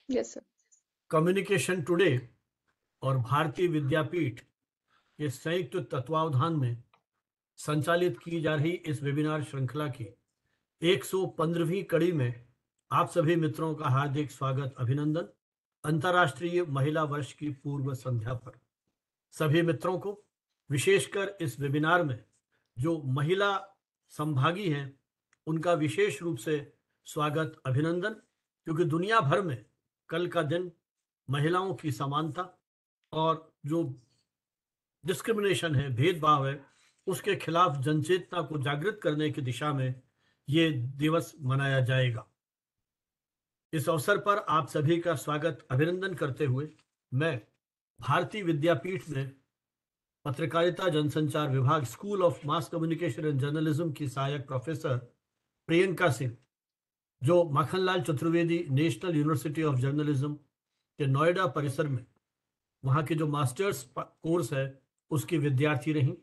Yes sir. Communication today और भारतीय विद्यापीठ के संयुक्त तत्वावधान में संचालित की जा रही इस वेबिनार श्रृंखला की 115वीं कड़ी में आप सभी मित्रों का हार्दिक स्वागत, अभिनंदन। अंतर्राष्ट्रीय महिला वर्ष की पूर्व संध्या पर सभी मित्रों को, विशेषकर इस वेबिनार में जो महिला संभागी हैं, उनका विशेष रूप से स्वागत, अभिनंदन, क्योंकि दुनिया भर में कल का दिन महिलाओं की समानता और जो डिस्क्रिमिनेशन है, भेदभाव है, उसके खिलाफ जनचेतना को जागृत करने की दिशा में ये दिवस मनाया जाएगा। इस अवसर पर आप सभी का स्वागत, अभिनंदन करते हुए मैं भारतीय विद्यापीठ में पत्रकारिता जनसंचार विभाग, school of mass communication and journalism की सहायक प्रोफेसर प्रियंका सिंह, जो Makhanlal Chaturvedi national university of journalism के नोएडा परिसर में वहाँ के जो मास्टर्स कोर्स है उसकी विद्यार्थी रहीं।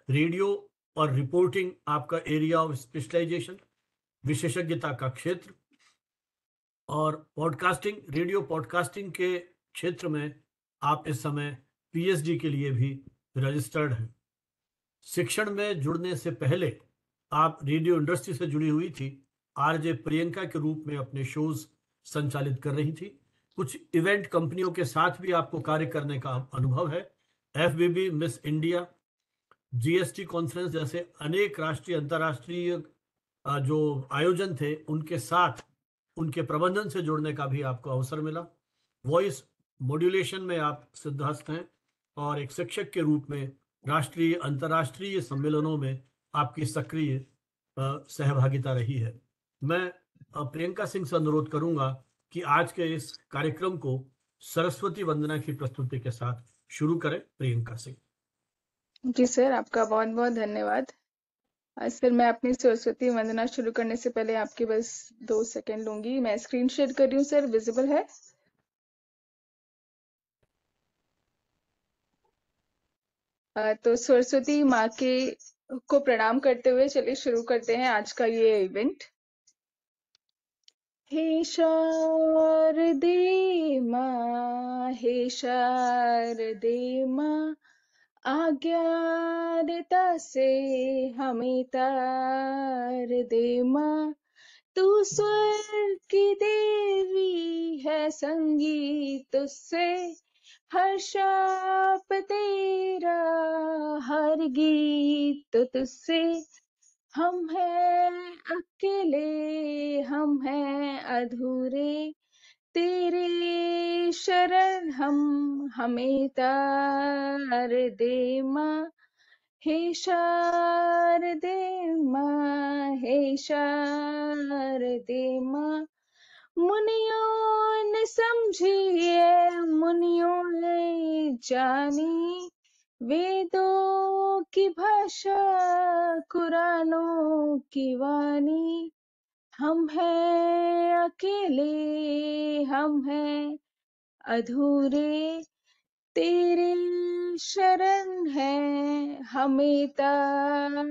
रेडियो और रिपोर्टिंग आपका एरिया ऑफ स्पेशलाइजेशन, विशेषज्ञता का क्षेत्र, और पॉडकास्टिंग, रेडियो पॉडकास्टिंग के क्षेत्र में आप इस समय पीएचडी के लिए भी रजिस्टर्ड हैं। शिक्षण में जुड़ने से पहले आप रेडियो इंडस्ट्री से जुड़ी हुई थी, आरजे प्रियंका के रूप में अपने शोज संचालित कर रही थी। कुछ इवेंट कंपनियों के साथ भी आपको कार्य करने का अनुभव है। FBB, miss India, GST conference जैसे अनेक राष्ट्रीय अंतर्राष्ट्रीय जो आयोजन थे, उनके साथ उनके प्रबंधन से जुड़ने का भी आपको अवसर मिला। वॉइस मॉड्यूलेशन में आप सिद्धहस्त हैं और एक शिक्षक के रूप में राष्ट्रीय अंतर्राष्ट्रीय सम्मेलनों में आपकी सक्रिय सहभागिता रही है। मैं प्रियंका सिंह से अनुरोध करूंगा कि आज के इस कार्यक्रम को सरस्वती वंदना की प्रस्तुति के साथ शुरू करें। प्रियंका सिंह। जी सर, आपका बहुत बहुत धन्यवाद। सर, मैं अपनी सरस्वती वंदना शुरू करने से पहले आपके बस 2 सेकंड लूंगी। मैं स्क्रीन शेयर कर रही हूँ सर, विजिबल है? तो सरस्वती माँ के को प्रणाम करते हुए चलिए शुरू करते हैं आज का ये इवेंट। हे शारदे माँ, हे शारदे माँ, आज्ञा से हमें तार दे माँ। तू स्वर्ग की देवी है, संगीत उससे हर शाप तेरा, हर गीत तुझसे। हम हैं अकेले, हम हैं अधूरे, तेरे शरण हम, हमें तार दे माँ। हे शारदे माँ, हे शारदे माँ, मुनियों ने समझिए, मुनियों ने जानी, वेदों की भाषा, कुरानों की वाणी। हम हैं अकेले, हम हैं अधूरे, तेरे शरण है, हमें तार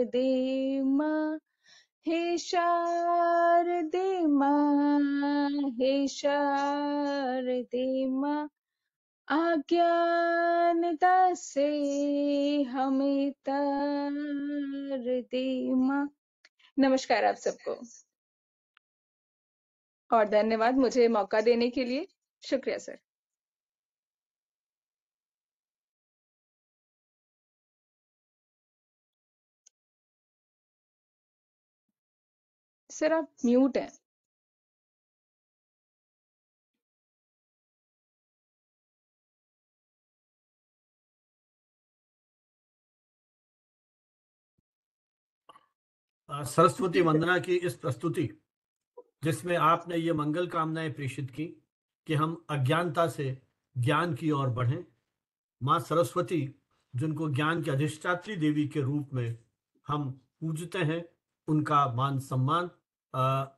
दे माँ। हे शारदे माँ, हे शारदे माँ, आज्ञा से हमें तार दे माँ। नमस्कार आप सबको और धन्यवाद मुझे मौका देने के लिए। शुक्रिया सर। सर आप म्यूट हैं। सरस्वती वंदना की इस प्रस्तुति, जिसमें आपने ये मंगल कामनाएं प्रेषित की कि हम अज्ञानता से ज्ञान की ओर बढ़ें। माँ सरस्वती, जिनको ज्ञान की अधिष्ठात्री देवी के रूप में हम पूजते हैं, उनका मान सम्मान,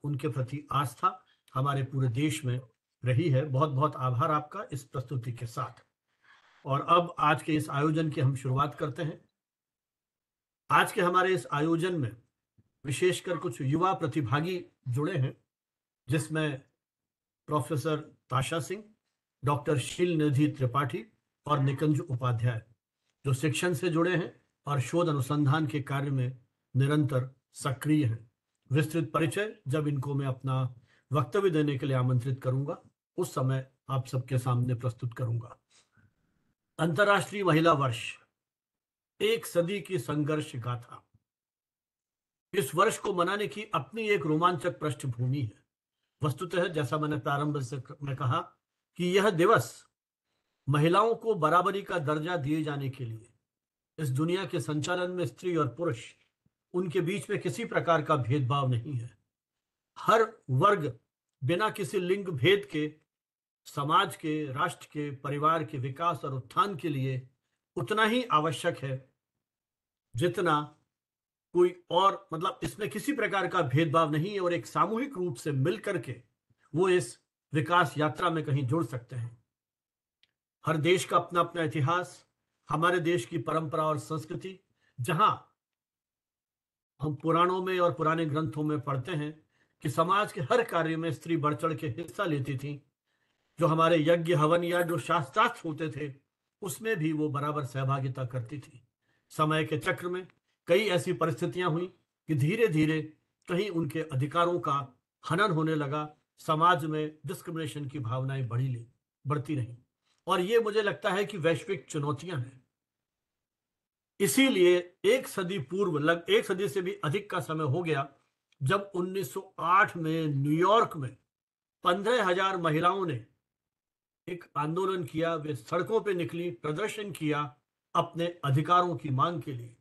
उनके प्रति आस्था हमारे पूरे देश में रही है। बहुत बहुत आभार आपका इस प्रस्तुति के साथ। और अब आज के इस आयोजन की हम शुरुआत करते हैं। आज के हमारे इस आयोजन में विशेषकर कुछ युवा प्रतिभागी जुड़े हैं, जिसमें प्रोफेसर ताशा सिंह, डॉक्टर शील निधि त्रिपाठी और निकुंज उपाध्याय, जो शिक्षण से जुड़े हैं और शोध अनुसंधान के कार्य में निरंतर सक्रिय हैं। विस्तृत परिचय जब इनको मैं अपना वक्तव्य देने के लिए आमंत्रित करूंगा उस समय आप सबके सामने प्रस्तुत करूंगा। अंतर्राष्ट्रीय महिला वर्ष, एक सदी की संघर्ष गाथा। इस वर्ष को मनाने की अपनी एक रोमांचक पृष्ठभूमि है। वस्तुतः जैसा मैंने प्रारंभ से में कहा कि यह दिवस महिलाओं को बराबरी का दर्जा दिए जाने के लिए, इस दुनिया के संचालन में स्त्री और पुरुष, उनके बीच में किसी प्रकार का भेदभाव नहीं है। हर वर्ग बिना किसी लिंग भेद के समाज के, राष्ट्र के, परिवार के विकास और उत्थान के लिए उतना ही आवश्यक है जितना कोई और, मतलब इसमें किसी प्रकार का भेदभाव नहीं है और एक सामूहिक रूप से मिलकर के वो इस विकास यात्रा में कहीं जुड़ सकते हैं। हर देश का अपना अपना इतिहास, हमारे देश की परंपरा और संस्कृति, जहां हम पुराणों में और पुराने ग्रंथों में पढ़ते हैं कि समाज के हर कार्य में स्त्री बढ़ चढ़ के हिस्सा लेती थी। जो हमारे यज्ञ हवन या जो शास्त्रार्थ होते थे उसमें भी वो बराबर सहभागिता करती थी। समय के चक्र में कई ऐसी परिस्थितियां हुई कि धीरे धीरे कहीं उनके अधिकारों का हनन होने लगा, समाज में डिस्क्रिमिनेशन की भावनाएं बढ़ती रही और ये मुझे लगता है कि वैश्विक चुनौतियां हैं। इसीलिए एक सदी से भी अधिक का समय हो गया जब 1908 में न्यूयॉर्क में 15,000 महिलाओं ने एक आंदोलन किया। वे सड़कों पे निकली, प्रदर्शन किया अपने अधिकारों की मांग के लिए।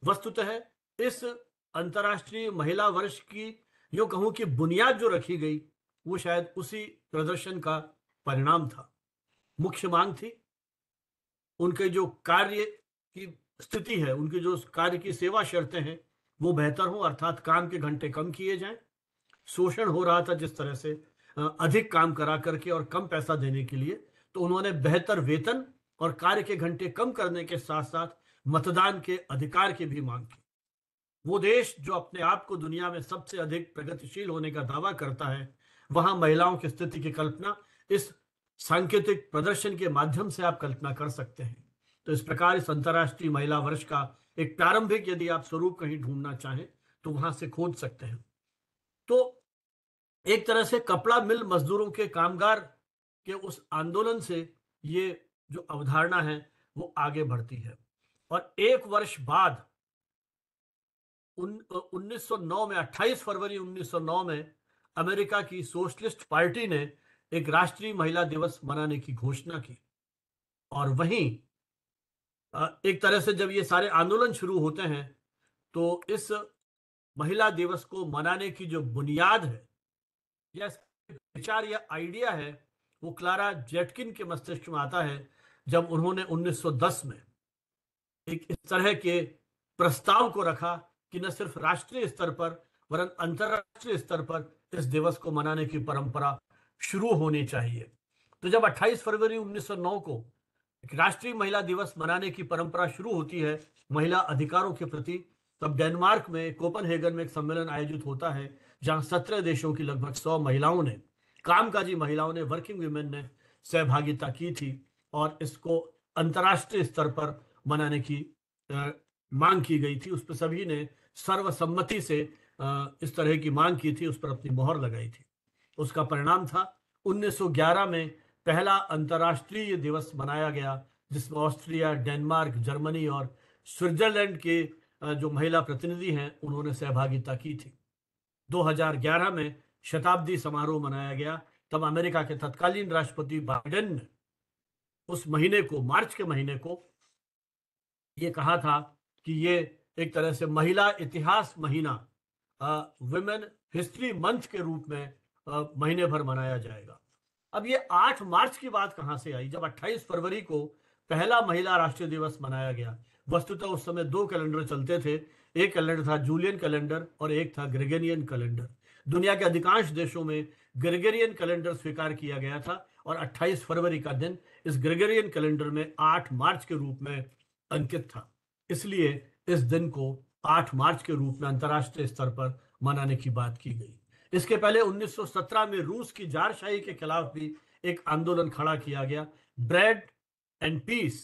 वस्तुतः इस अंतर्राष्ट्रीय महिला वर्ष की यूं कहूं कि बुनियाद जो रखी गई वो शायद उसी प्रदर्शन का परिणाम था। मुख्य मांग थी उनके जो कार्य की स्थिति है, उनकी जो कार्य की सेवा शर्तें हैं वो बेहतर हो, अर्थात काम के घंटे कम किए जाएं। शोषण हो रहा था जिस तरह से अधिक काम करा करके और कम पैसा देने के लिए, तो उन्होंने बेहतर वेतन और कार्य के घंटे कम करने के साथ साथ मतदान के अधिकार की भी मांग की। वो देश जो अपने आप को दुनिया में सबसे अधिक प्रगतिशील होने का दावा करता है, वहां महिलाओं की स्थिति की कल्पना इस सांकेतिक प्रदर्शन के माध्यम से आप कल्पना कर सकते हैं। तो इस प्रकार इस अंतर्राष्ट्रीय महिला वर्ष का एक प्रारंभिक यदि आप स्वरूप कहीं ढूंढना चाहें तो वहां से खोज सकते हैं। तो एक तरह से कपड़ा मिल मजदूरों के, कामगार के उस आंदोलन से ये जो अवधारणा है वो आगे बढ़ती है। और एक वर्ष बाद 1909 में, 28 फरवरी 1909 में अमेरिका की सोशलिस्ट पार्टी ने एक राष्ट्रीय महिला दिवस मनाने की घोषणा की। और वहीं एक तरह से जब ये सारे आंदोलन शुरू होते हैं तो इस महिला दिवस को मनाने की जो बुनियाद है या विचार या आइडिया है वो क्लारा जेटकिन के मस्तिष्क में आता है जब उन्होंने 1910 में एक इस तरह के प्रस्ताव को रखा कि न सिर्फ राष्ट्रीय स्तर पर वरन अंतर्राष्ट्रीय स्तर पर इस दिवस को मनाने की परंपरा शुरू होनी चाहिए। तो जब 28 फरवरी 1909 को एक राष्ट्रीय महिला दिवस मनाने की परंपरा शुरू होती है महिला अधिकारों के प्रति, तब डेनमार्क में कोपेनहेगन में एक सम्मेलन आयोजित होता है जहां 17 देशों की लगभग 100 महिलाओं ने, कामकाजी महिलाओं ने, वर्किंग वुमेन ने सहभागिता की थी और इसको अंतर्राष्ट्रीय स्तर पर मनाने की मांग की गई थी। उस पर सभी ने सर्वसम्मति से इस तरह की मांग की थी, उस पर अपनी मोहर लगाई थी। उसका परिणाम था 1911 में पहला अंतर्राष्ट्रीय दिवस मनाया गया जिसमें ऑस्ट्रिया, डेनमार्क, जर्मनी और स्विट्जरलैंड के जो महिला प्रतिनिधि हैं उन्होंने सहभागिता की थी। 2011 में शताब्दी समारोह मनाया गया। तब अमेरिका के तत्कालीन राष्ट्रपति बाइडेन ने उस महीने को, मार्च के महीने को, ये कहा था कि ये एक तरह से महिला इतिहास महीना, वुमेन हिस्ट्री मंथ के रूप में महीने भर मनाया जाएगा। अब ये 8 मार्च की बात कहां से आई जब 28 फरवरी को पहला महिला राष्ट्रीय दिवस मनाया गया। वस्तुतः उस समय 2 कैलेंडर चलते थे, एक कैलेंडर था जूलियन कैलेंडर और एक था ग्रेगोरियन कैलेंडर। दुनिया के अधिकांश देशों में ग्रेगोरियन कैलेंडर स्वीकार किया गया था और 28 फरवरी का दिन इस ग्रेगोरियन कैलेंडर में 8 मार्च के रूप में अंकित था। इसलिए इस दिन को 8 मार्च के रूप में अंतर्राष्ट्रीय स्तर पर मनाने की बात की गई। इसके पहले 1917 में रूस की जारशाही के खिलाफ भी एक आंदोलन खड़ा किया गया। ब्रेड एंड पीस,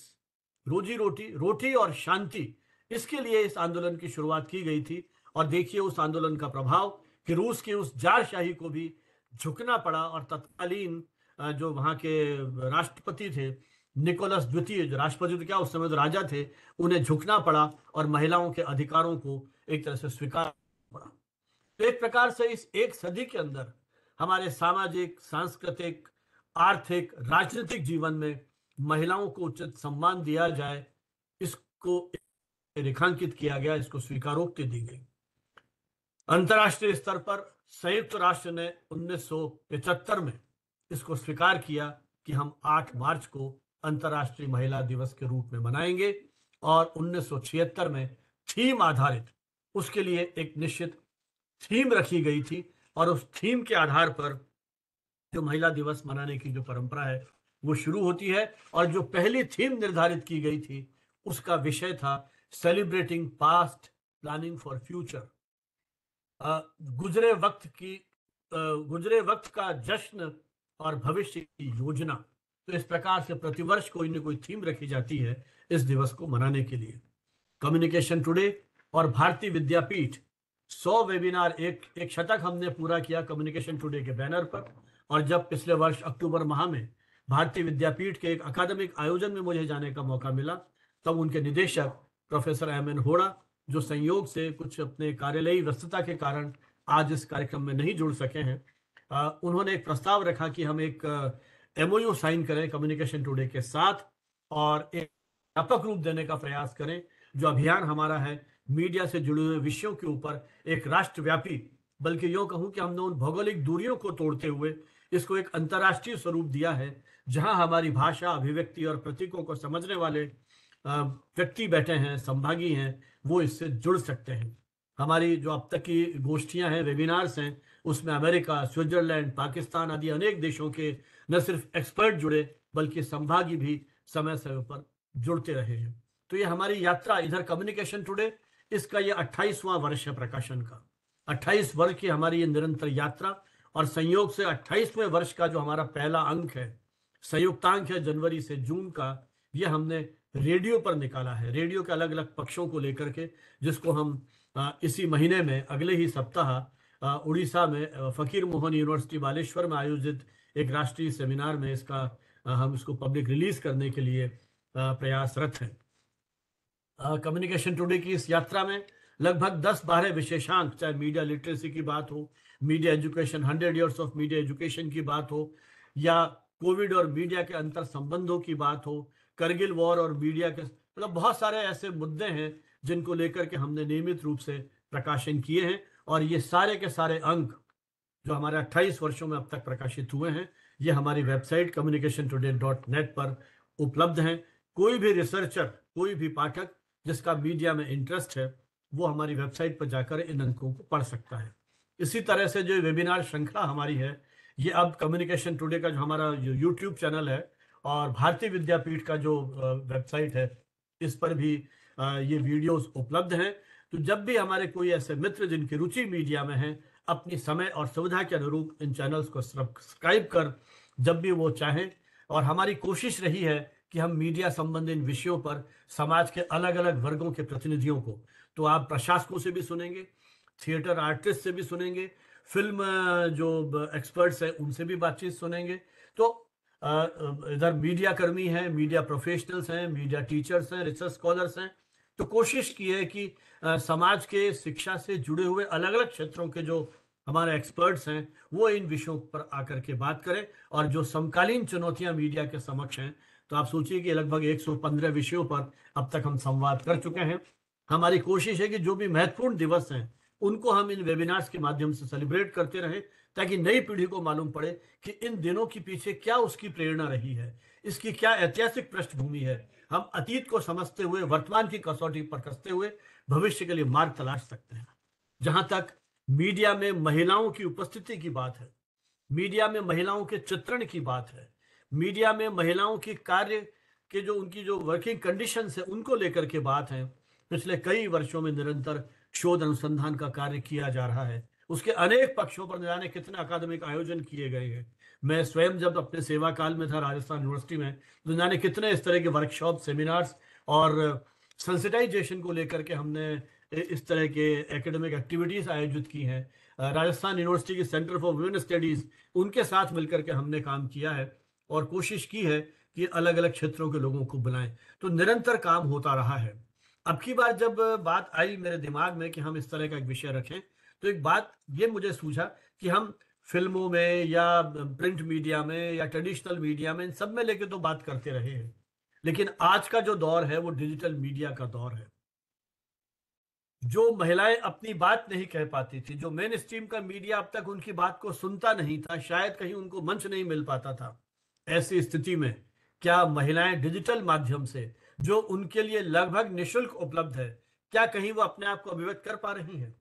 रोजी रोटी, रोटी और शांति, इसके लिए इस आंदोलन की शुरुआत की गई थी। और देखिए उस आंदोलन का प्रभाव कि रूस की उस जारशाही को भी झुकना पड़ा और तत्कालीन जो वहां के राष्ट्रपति थे निकोलस द्वितीय, जो राष्ट्रपति तो क्या उस समय जो राजा थे, उन्हें झुकना पड़ा और महिलाओं के अधिकारों को एक तरह से स्वीकार पड़ा। तो एक प्रकार से इस एक सदी के अंदर हमारे सामाजिक, सांस्कृतिक, आर्थिक, राजनीतिक जीवन में महिलाओं को उचित सम्मान दिया जाए, इसको रेखांकित किया गया, इसको स्वीकारोक्ति दी गई। अंतर्राष्ट्रीय स्तर पर संयुक्त राष्ट्र ने 1975 में इसको स्वीकार किया कि हम 8 मार्च को अंतर्राष्ट्रीय महिला दिवस के रूप में मनाएंगे। और 1976 में थीम आधारित उसके लिए एक निश्चित थीम रखी गई थी और उस थीम के आधार पर जो महिला दिवस मनाने की जो परंपरा है वो शुरू होती है। और जो पहली थीम निर्धारित की गई थी उसका विषय था celebrating past, planning for future. गुजरे वक्त का जश्न और भविष्य की योजना। तो इस प्रकार से प्रतिवर्ष कोई न कोई थीम रखी जाती है इस दिवस को मनाने के लिए। कम्युनिकेशन टुडे और भारतीय विद्यापीठ 100 वेबिनार, एक शतक हमने पूरा किया कम्युनिकेशन टुडे के बैनर पर। और जब पिछले वर्ष अक्टूबर माह में भारतीय विद्यापीठ के एक अकादमिक आयोजन में मुझे जाने का मौका मिला, तब उनके निदेशक प्रोफेसर एम.एन. होड़ा, जो संयोग से कुछ अपने कार्यालयी व्यस्तता के कारण आज इस कार्यक्रम में नहीं जुड़ सके हैं, उन्होंने एक प्रस्ताव रखा कि हम एक MOU साइन करें कम्युनिकेशन टुडे के साथ और एक व्यापक रूप देने का प्रयास करें। जो अभियान हमारा है मीडिया से जुड़े हुए विषयों के ऊपर एक राष्ट्रव्यापी, बल्कि यूं कहूं कि हमने उन भौगोलिक दूरियों को तोड़ते हुए इसको एक अंतर्राष्ट्रीय स्वरूप दिया है, जहां हमारी भाषा, अभिव्यक्ति और प्रतीकों को समझने वाले व्यक्ति बैठे हैं, संभागी हैं, वो इससे जुड़ सकते हैं। हमारी जो अब तक की गोष्ठियां हैं, वेबिनार्स हैं, उसमें अमेरिका, स्विट्जरलैंड, पाकिस्तान आदि अनेक देशों के न सिर्फ एक्सपर्ट जुड़े बल्कि संभागी भी समय समय पर जुड़ते रहे हैं। तो ये हमारी यात्रा इधर कम्युनिकेशन टुडे, इसका ये 28वां वर्ष है प्रकाशन का। 28 वर्ष की हमारी ये निरंतर यात्रा, और संयोग से 28वें वर्ष का जो हमारा पहला अंक है, संयुक्तांक है जनवरी से जून का, ये हमने रेडियो पर निकाला है, रेडियो के अलग अलग पक्षों को लेकर के, जिसको हम इसी महीने में अगले ही सप्ताह उड़ीसा में फकीर मोहन यूनिवर्सिटी बालेश्वर में आयोजित एक राष्ट्रीय सेमिनार में इसका हम इसको पब्लिक रिलीज करने के लिए प्रयासरत हैं। कम्युनिकेशन टुडे की इस यात्रा में लगभग 10-12 विशेषांक, चाहे मीडिया लिटरेसी की बात हो, media education, 100 years of media education की बात हो, या कोविड और मीडिया के अंतर संबंधों की बात हो, करगिल वॉर और मीडिया के, मतलब बहुत सारे ऐसे मुद्दे हैं जिनको लेकर के हमने नियमित रूप से प्रकाशन किए हैं। और ये सारे के सारे अंक जो हमारे 28 वर्षों में अब तक प्रकाशित हुए हैं, ये हमारी वेबसाइट communicationtoday.net पर उपलब्ध हैं। कोई भी रिसर्चर, कोई भी पाठक जिसका मीडिया में इंटरेस्ट है, वो हमारी वेबसाइट पर जाकर इन अंकों को पढ़ सकता है। इसी तरह से जो वेबिनार श्रृंखला हमारी है, ये अब कम्युनिकेशन टुडे का जो हमारा यूट्यूब चैनल है और भारतीय विद्यापीठ का जो वेबसाइट है, इस पर भी ये वीडियोस उपलब्ध हैं। तो जब भी हमारे कोई ऐसे मित्र जिनकी रुचि मीडिया में है, अपनी समय और सुविधा के अनुरूप इन चैनल्स को सब्सक्राइब कर जब भी वो चाहें। और हमारी कोशिश रही है कि हम मीडिया संबंधित विषयों पर समाज के अलग अलग वर्गों के प्रतिनिधियों को, तो आप प्रशासकों से भी सुनेंगे, थिएटर आर्टिस्ट से भी सुनेंगे, फिल्म जो एक्सपर्ट्स हैं उनसे भी बातचीत सुनेंगे। तो इधर मीडिया कर्मी हैं, मीडिया प्रोफेशनल्स हैं, मीडिया टीचर्स हैं, रिसर्च स्कॉलर्स हैं। तो कोशिश की है कि समाज के शिक्षा से जुड़े हुए अलग अलग क्षेत्रों के जो हमारे एक्सपर्ट्स हैं वो इन विषयों पर आकर के बात करें। और जो समकालीन चुनौतियां मीडिया के समक्ष हैं, तो आप सोचिए कि लगभग 115 विषयों पर अब तक हम संवाद कर चुके हैं। हमारी कोशिश है कि जो भी महत्वपूर्ण दिवस हैं उनको हम इन वेबिनार्स के माध्यम से सेलिब्रेट करते रहें, ताकि नई पीढ़ी को मालूम पड़े कि इन दिनों के पीछे क्या उसकी प्रेरणा रही है, इसकी क्या ऐतिहासिक पृष्ठभूमि है। हम अतीत को समझते हुए वर्तमान की कसौटी पर कसते हुए भविष्य के लिए मार्ग तलाश सकते हैं। जहां तक मीडिया में महिलाओं की उपस्थिति की बात है, मीडिया में महिलाओं के चित्रण की बात है, मीडिया में महिलाओं की कार्य के जो उनकी जो वर्किंग कंडीशंस है उनको लेकर के बात है, पिछले कई वर्षों में निरंतर शोध अनुसंधान का कार्य किया जा रहा है। उसके अनेक पक्षों पर न जाने कितने अकादमिक आयोजन किए गए हैं। मैं स्वयं जब अपने सेवा काल में था राजस्थान यूनिवर्सिटी में, तो न जाने कितने इस तरह के वर्कशॉप, सेमिनार्स और सेंसिटाइजेशन को लेकर के हमने इस तरह के एकेडमिक एक्टिविटीज आयोजित की हैं। राजस्थान यूनिवर्सिटी की सेंटर फॉर वुमेन स्टडीज, उनके साथ मिलकर के हमने काम किया है और कोशिश की है कि अलग अलग क्षेत्रों के लोगों को बुलाएं। तो निरंतर काम होता रहा है। अब की बार जब बात आई मेरे दिमाग में कि हम इस तरह का एक विषय रखें, तो एक बात ये मुझे सूझा कि हम फिल्मों में या प्रिंट मीडिया में या ट्रेडिशनल मीडिया में, इन सब में लेके तो बात करते रहे हैं, लेकिन आज का जो दौर है वो डिजिटल मीडिया का दौर है। जो महिलाएं अपनी बात नहीं कह पाती थी, जो मेन स्ट्रीम का मीडिया अब तक उनकी बात को सुनता नहीं था, शायद कहीं उनको मंच नहीं मिल पाता था, ऐसी स्थिति में क्या महिलाएं डिजिटल माध्यम से, जो उनके लिए लगभग निशुल्क उपलब्ध है, क्या कहीं वो अपने आप को अभिव्यक्त कर पा रही हैं?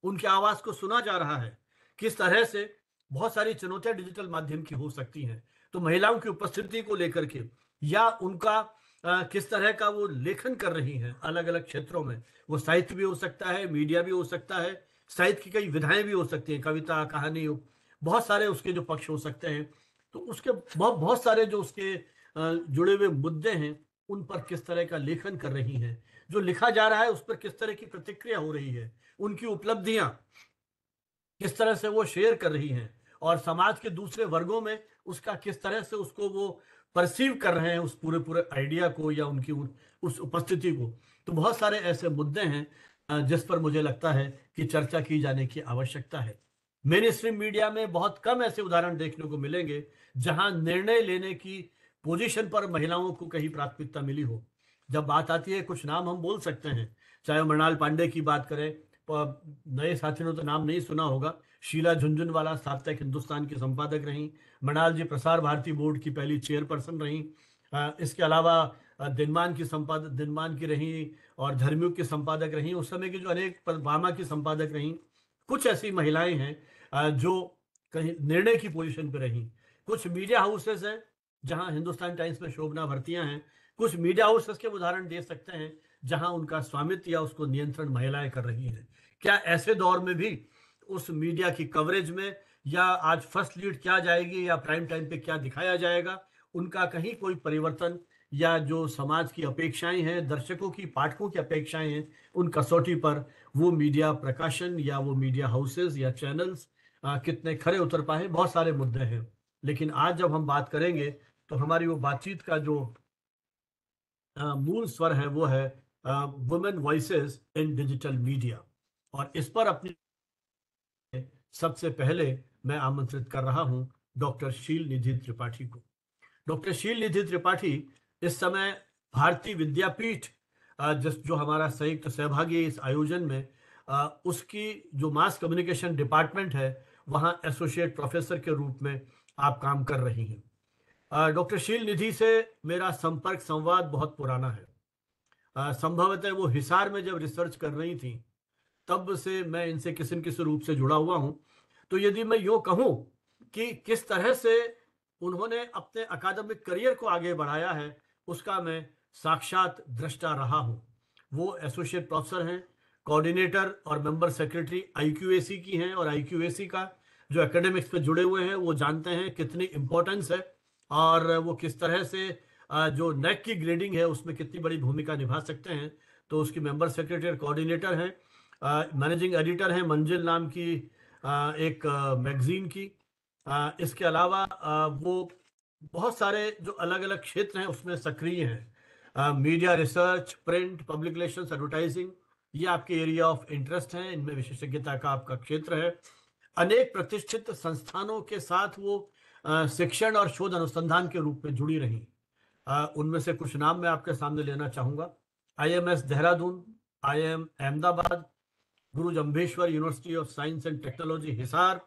उनकी आवाज को सुना जा रहा है? किस तरह से बहुत सारी चुनौतियां डिजिटल माध्यम की हो सकती हैं। तो महिलाओं की उपस्थिति को लेकर के या उनका किस तरह का वो लेखन कर रही हैं अलग अलग क्षेत्रों में, वो साहित्य भी हो सकता है, मीडिया भी हो सकता है, साहित्य की कई विधाएं भी हो सकती हैं, कविता, कहानी, बहुत सारे उसके जो पक्ष हो सकते हैं। तो उसके बहुत बहुत सारे जो उसके जुड़े हुए मुद्दे हैं, उन पर किस तरह का लेखन कर रही हैं, जो लिखा जा रहा है उस पर किस तरह की प्रतिक्रिया हो रही है, उनकी उपलब्धियां किस तरह से वो शेयर कर रही हैं, और समाज के दूसरे वर्गों में उसका किस तरह से उसको वो परसीव कर रहे हैं, उस पूरे पूरे आइडिया को या उनकी उस उपस्थिति को। तो बहुत सारे ऐसे मुद्दे हैं जिस पर मुझे लगता है कि चर्चा की जाने की आवश्यकता है। मेन स्ट्रीम मीडिया में बहुत कम ऐसे उदाहरण देखने को मिलेंगे जहां निर्णय लेने की पोजीशन पर महिलाओं को कहीं प्राथमिकता मिली हो। जब बात आती है, कुछ नाम हम बोल सकते हैं, चाहे मृणाल पांडे की बात करें, नए साथियों ने तो नाम नहीं सुना होगा, शीला झुंझुनवाला साप्ताहिक हिंदुस्तान की संपादक रहीं, मृणाल जी प्रसार भारती बोर्ड की पहली चेयरपर्सन रहीं, इसके अलावा दिनमान की रहीं और धर्मयुग की संपादक रहीं, उस समय की जो अनेक बामा की संपादक रहीं। कुछ ऐसी महिलाएं हैं जो कहीं निर्णय की पोजीशन पर रहीं। कुछ मीडिया हाउसेस हैं जहां हिंदुस्तान टाइम्स में शोभना भरतियां हैं, कुछ मीडिया हाउसेस के उदाहरण दे सकते हैं जहां उनका स्वामित्व या उसको नियंत्रण महिलाएं कर रही हैं। क्या ऐसे दौर में भी उस मीडिया की कवरेज में, या आज फर्स्ट लीड क्या जाएगी या प्राइम टाइम पे क्या दिखाया जाएगा, उनका कहीं कोई परिवर्तन, या जो समाज की अपेक्षाएं हैं, दर्शकों की, पाठकों की अपेक्षाएं हैं, उन कसौटी पर वो मीडिया प्रकाशन या वो मीडिया हाउसेस या चैनल्स कितने खरे उतर पाए? बहुत सारे मुद्दे हैं। लेकिन आज जब हम बात करेंगे तो हमारी वो बातचीत का जो मूल स्वर है वो है वुमेन वॉइसेस इन डिजिटल मीडिया। और इस पर अपनी सबसे पहले मैं आमंत्रित कर रहा हूं डॉक्टर शील निधि त्रिपाठी को। डॉक्टर शील निधि त्रिपाठी इस समय भारतीय विद्यापीठ, जो हमारा संयुक्त सहभागी है इस आयोजन में, उसकी जो मास कम्युनिकेशन डिपार्टमेंट है वहां एसोसिएट प्रोफेसर के रूप में आप काम कर रही हैं। डॉक्टर शील निधि से मेरा संपर्क संवाद बहुत पुराना है। संभवतः वो हिसार में जब रिसर्च कर रही थी तब से मैं इनसे किसी न किसी रूप से जुड़ा हुआ हूं। तो यदि मैं यूं कहूं कि किस तरह से उन्होंने अपने अकादमिक करियर को आगे बढ़ाया है, उसका मैं साक्षात दृष्टा रहा हूं। वो एसोसिएट प्रोफेसर हैं, कोऑर्डिनेटर और मेंबर सेक्रेटरी आईक्यूएसी की हैं, और आईक्यूएसी का जो एकेडमिक्स पे जुड़े हुए हैं वो जानते हैं कितनी इंपॉर्टेंस है, और वो किस तरह से जो नेक की ग्रेडिंग है उसमें कितनी बड़ी भूमिका निभा सकते हैं। तो उसकी मेंबर सेक्रेटरी और कोऑर्डिनेटर हैं, मैनेजिंग एडिटर हैं मंजिल नाम की एक मैगजीन की। इसके अलावा वो बहुत सारे जो अलग अलग क्षेत्र हैं उसमें सक्रिय हैं। Media research, print, public relations, advertising, ये आपके एरिया ऑफ इंटरेस्ट हैं, इनमें विशेषज्ञता का आपका क्षेत्र है। अनेक प्रतिष्ठित संस्थानों के साथ वो शिक्षण और शोध अनुसंधान के रूप में जुड़ी रही। उनमें से कुछ नाम मैं आपके सामने लेना चाहूंगा। IMS Dehradun, IIM Ahmedabad, Guru Jambheshwar university of science and technology Hisar,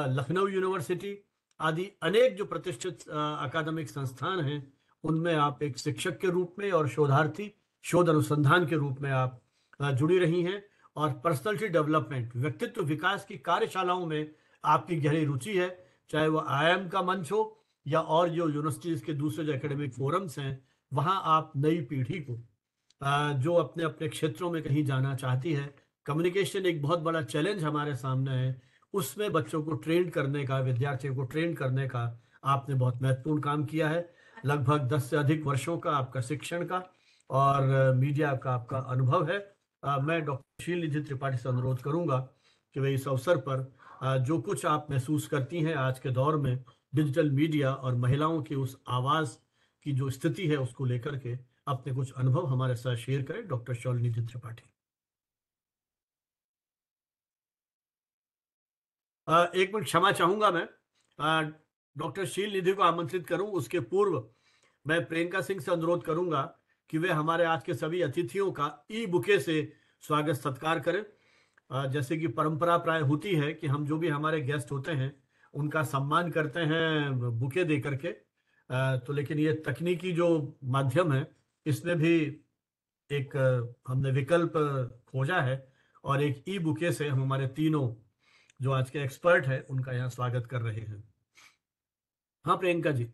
Lucknow university आदि अनेक जो प्रतिष्ठित अकादमिक संस्थान हैं उनमें आप एक शिक्षक के रूप में और शोधार्थी, शोध अनुसंधान के रूप में आप जुड़ी रही हैं। और पर्सनालिटी डेवलपमेंट, व्यक्तित्व विकास की कार्यशालाओं में आपकी गहरी रुचि है, चाहे वो IIM का मंच हो या और जो यूनिवर्सिटीज के दूसरे जो एकेडमिक फोरम्स हैं, वहाँ आप नई पीढ़ी को जो अपने अपने क्षेत्रों में कहीं जाना चाहती है कम्युनिकेशन एक बहुत बड़ा चैलेंज हमारे सामने है, उसमें बच्चों को ट्रेन करने का, विद्यार्थियों को ट्रेन करने का आपने बहुत महत्वपूर्ण काम किया है। लगभग 10 से अधिक वर्षों का आपका शिक्षण का और मीडिया का आपका अनुभव है। मैं डॉक्टर शील निधि त्रिपाठी से अनुरोध करूंगा कि वे इस अवसर पर जो कुछ आप महसूस करती हैं आज के दौर में डिजिटल मीडिया और महिलाओं की उस आवाज़ की जो स्थिति है उसको लेकर के अपने कुछ अनुभव हमारे साथ शेयर करें। डॉक्टर शील निधि त्रिपाठी। एक मिनट क्षमा चाहूंगा मैं। डॉक्टर शील निधि को आमंत्रित करूं उसके पूर्व मैं प्रियंका सिंह से अनुरोध करूंगा कि वे हमारे आज के सभी अतिथियों का ई बुके से स्वागत सत्कार करें। जैसे कि परंपरा प्राय होती है कि हम जो भी हमारे गेस्ट होते हैं उनका सम्मान करते हैं बुके दे करके। तो लेकिन ये तकनीकी जो माध्यम है इसमें भी एक हमने विकल्प खोजा है और एक ई बुके से हम हमारे तीनों जो आज के एक्सपर्ट हैं उनका यहाँ स्वागत कर रहे हैं। हाँ प्रियंका जी।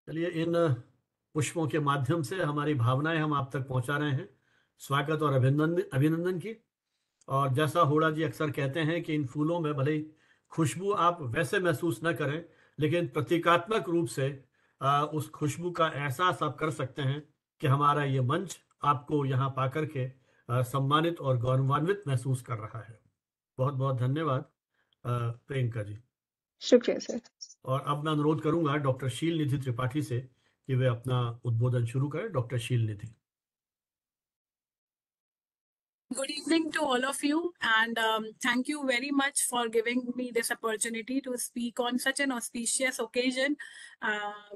चलिए, इन पुष्पों के माध्यम से हमारी भावनाएं हम आप तक पहुंचा रहे हैं, स्वागत और अभिनंदन अभिनंदन की। और जैसा होड़ा जी अक्सर कहते हैं कि इन फूलों में भले ही खुशबू आप वैसे महसूस न करें, लेकिन प्रतीकात्मक रूप से उस खुशबू का एहसास आप कर सकते हैं कि हमारा ये मंच आपको यहाँ पा करके सम्मानित और गौरवान्वित महसूस कर रहा है। बहुत बहुत धन्यवाद प्रियंका जी। शुक्रिया सर। और अब मैं अनुरोध करूंगा डॉक्टर शील निधि त्रिपाठी से कि वे अपना उद्बोधन शुरू करें। डॉक्टर शील निधि। Good evening to all of you, and thank you very much for giving me this opportunity to speak on such an auspicious occasion.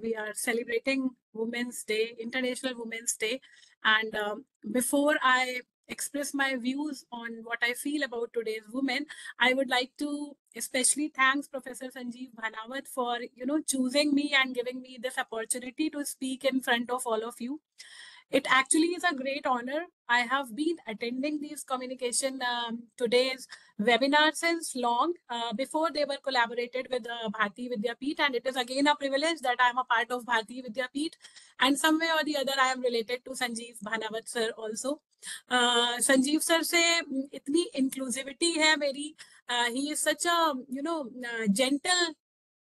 We are celebrating Women's Day, International Women's Day, and before I express my views on what I feel about today's women, I would like to especially thank Professor Sanjeev Bhanawat for choosing me and giving me this opportunity to speak in front of all of you. It actually is a great honor. I have been attending these communication today's webinar since long before they were collaborated with Bharati Vidyapeeth, and it is again a privilege that I am a part of Bharati Vidyapeeth, and some way or the other I am related to Sanjeev Bhanawat sir also. Sanjeev sir से इतनी inclusivity है मेरी. He is such a gentle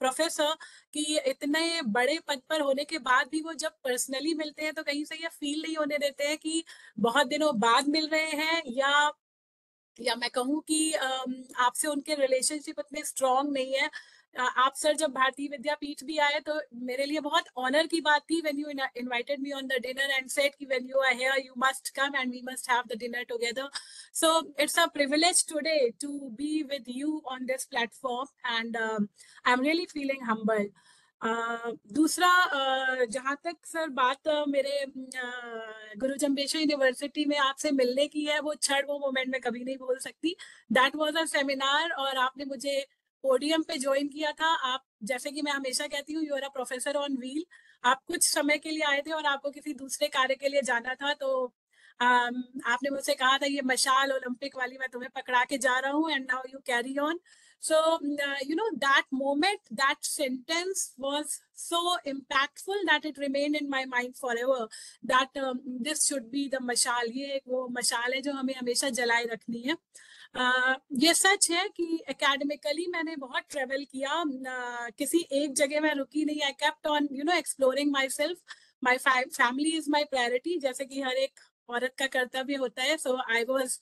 professor कि इतने बड़े पद पर होने के बाद भी वो जब पर्सनली मिलते हैं तो कहीं से ये फील नहीं होने देते हैं कि बहुत दिनों बाद मिल रहे हैं, या मैं कहूँ कि आपसे उनके रिलेशनशिप इतने स्ट्रांग नहीं है. आप सर जब भारतीय विद्यापीठ भी आए तो मेरे लिए बहुत ऑनर की बात थी when you invited me on the dinner and said कि when you are here you must come and we must have the dinner together. So it's a privilege today to be with you on this platform, and I'm really feeling humbled. दूसरा, जहाँ तक sir बात मेरे गुरु Jambheshwar university में आपसे मिलने की है, वो क्षण वो मोमेंट में कभी नहीं भूल सकती. दैट वाज अ सेमिनार और आपने मुझे पोडियम पे ज्वाइन किया था. आप जैसे कि मैं हमेशा कहती हूँ, you are a professor on wheel. आप कुछ समय के लिए आए थे और आपको किसी दूसरे कार्य के लिए जाना था, तो आपने मुझसे कहा था ये मशाल ओलंपिक वाली मैं तुम्हें पकड़ा के जा रहा हूँ, and now you carry on. So, that moment, that sentence was so impactful that it remained in my mind forever, that this should be the mashal. ये एक वो मशाल है जो हमें हमेशा जलाए रखनी है. ये सच है कि एकेडमिकली मैंने बहुत ट्रेवल किया, किसी एक जगह में रुकी नहीं. I kept on exploring myself. My family is my priority, जैसे कि हर एक औरत का कर्तव्य होता है. So I was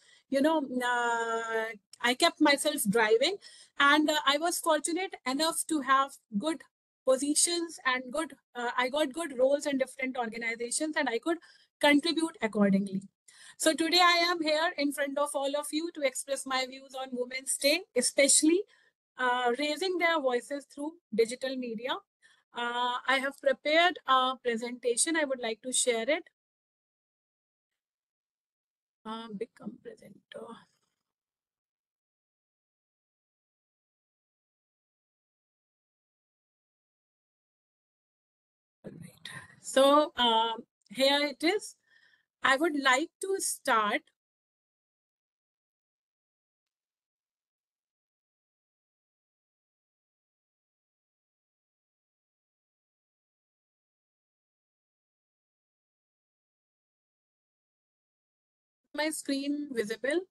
I kept myself driving, and I was fortunate enough to have good positions and I got good roles in different organizations, and I could contribute accordingly. So today I am here in front of all of you to express my views on Women's Day, especially raising their voices through digital media. I have prepared a presentation. I would like to share it. Become presenter. Right. So here it is. I would like to start My screen visible?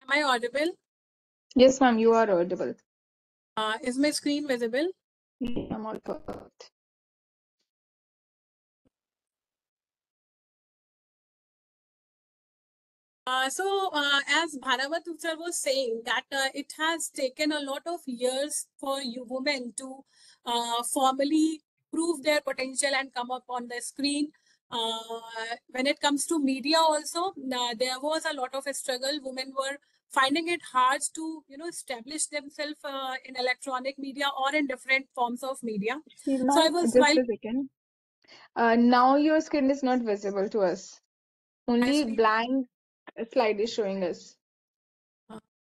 Am I audible? Yes, ma'am, you are audible. Is my screen visible? Yeah, I'm all perfect. As Bhanavat sir was saying, that it has taken a lot of years for you women to formally prove their potential and come up on the screen. When it comes to media also, there was a lot of a struggle. Women were finding it hard to, establish themselves in electronic media or in different forms of media. See, So I ma'am, was, just while a second. Now your screen is not visible to us. Only actually, blank slide is showing us.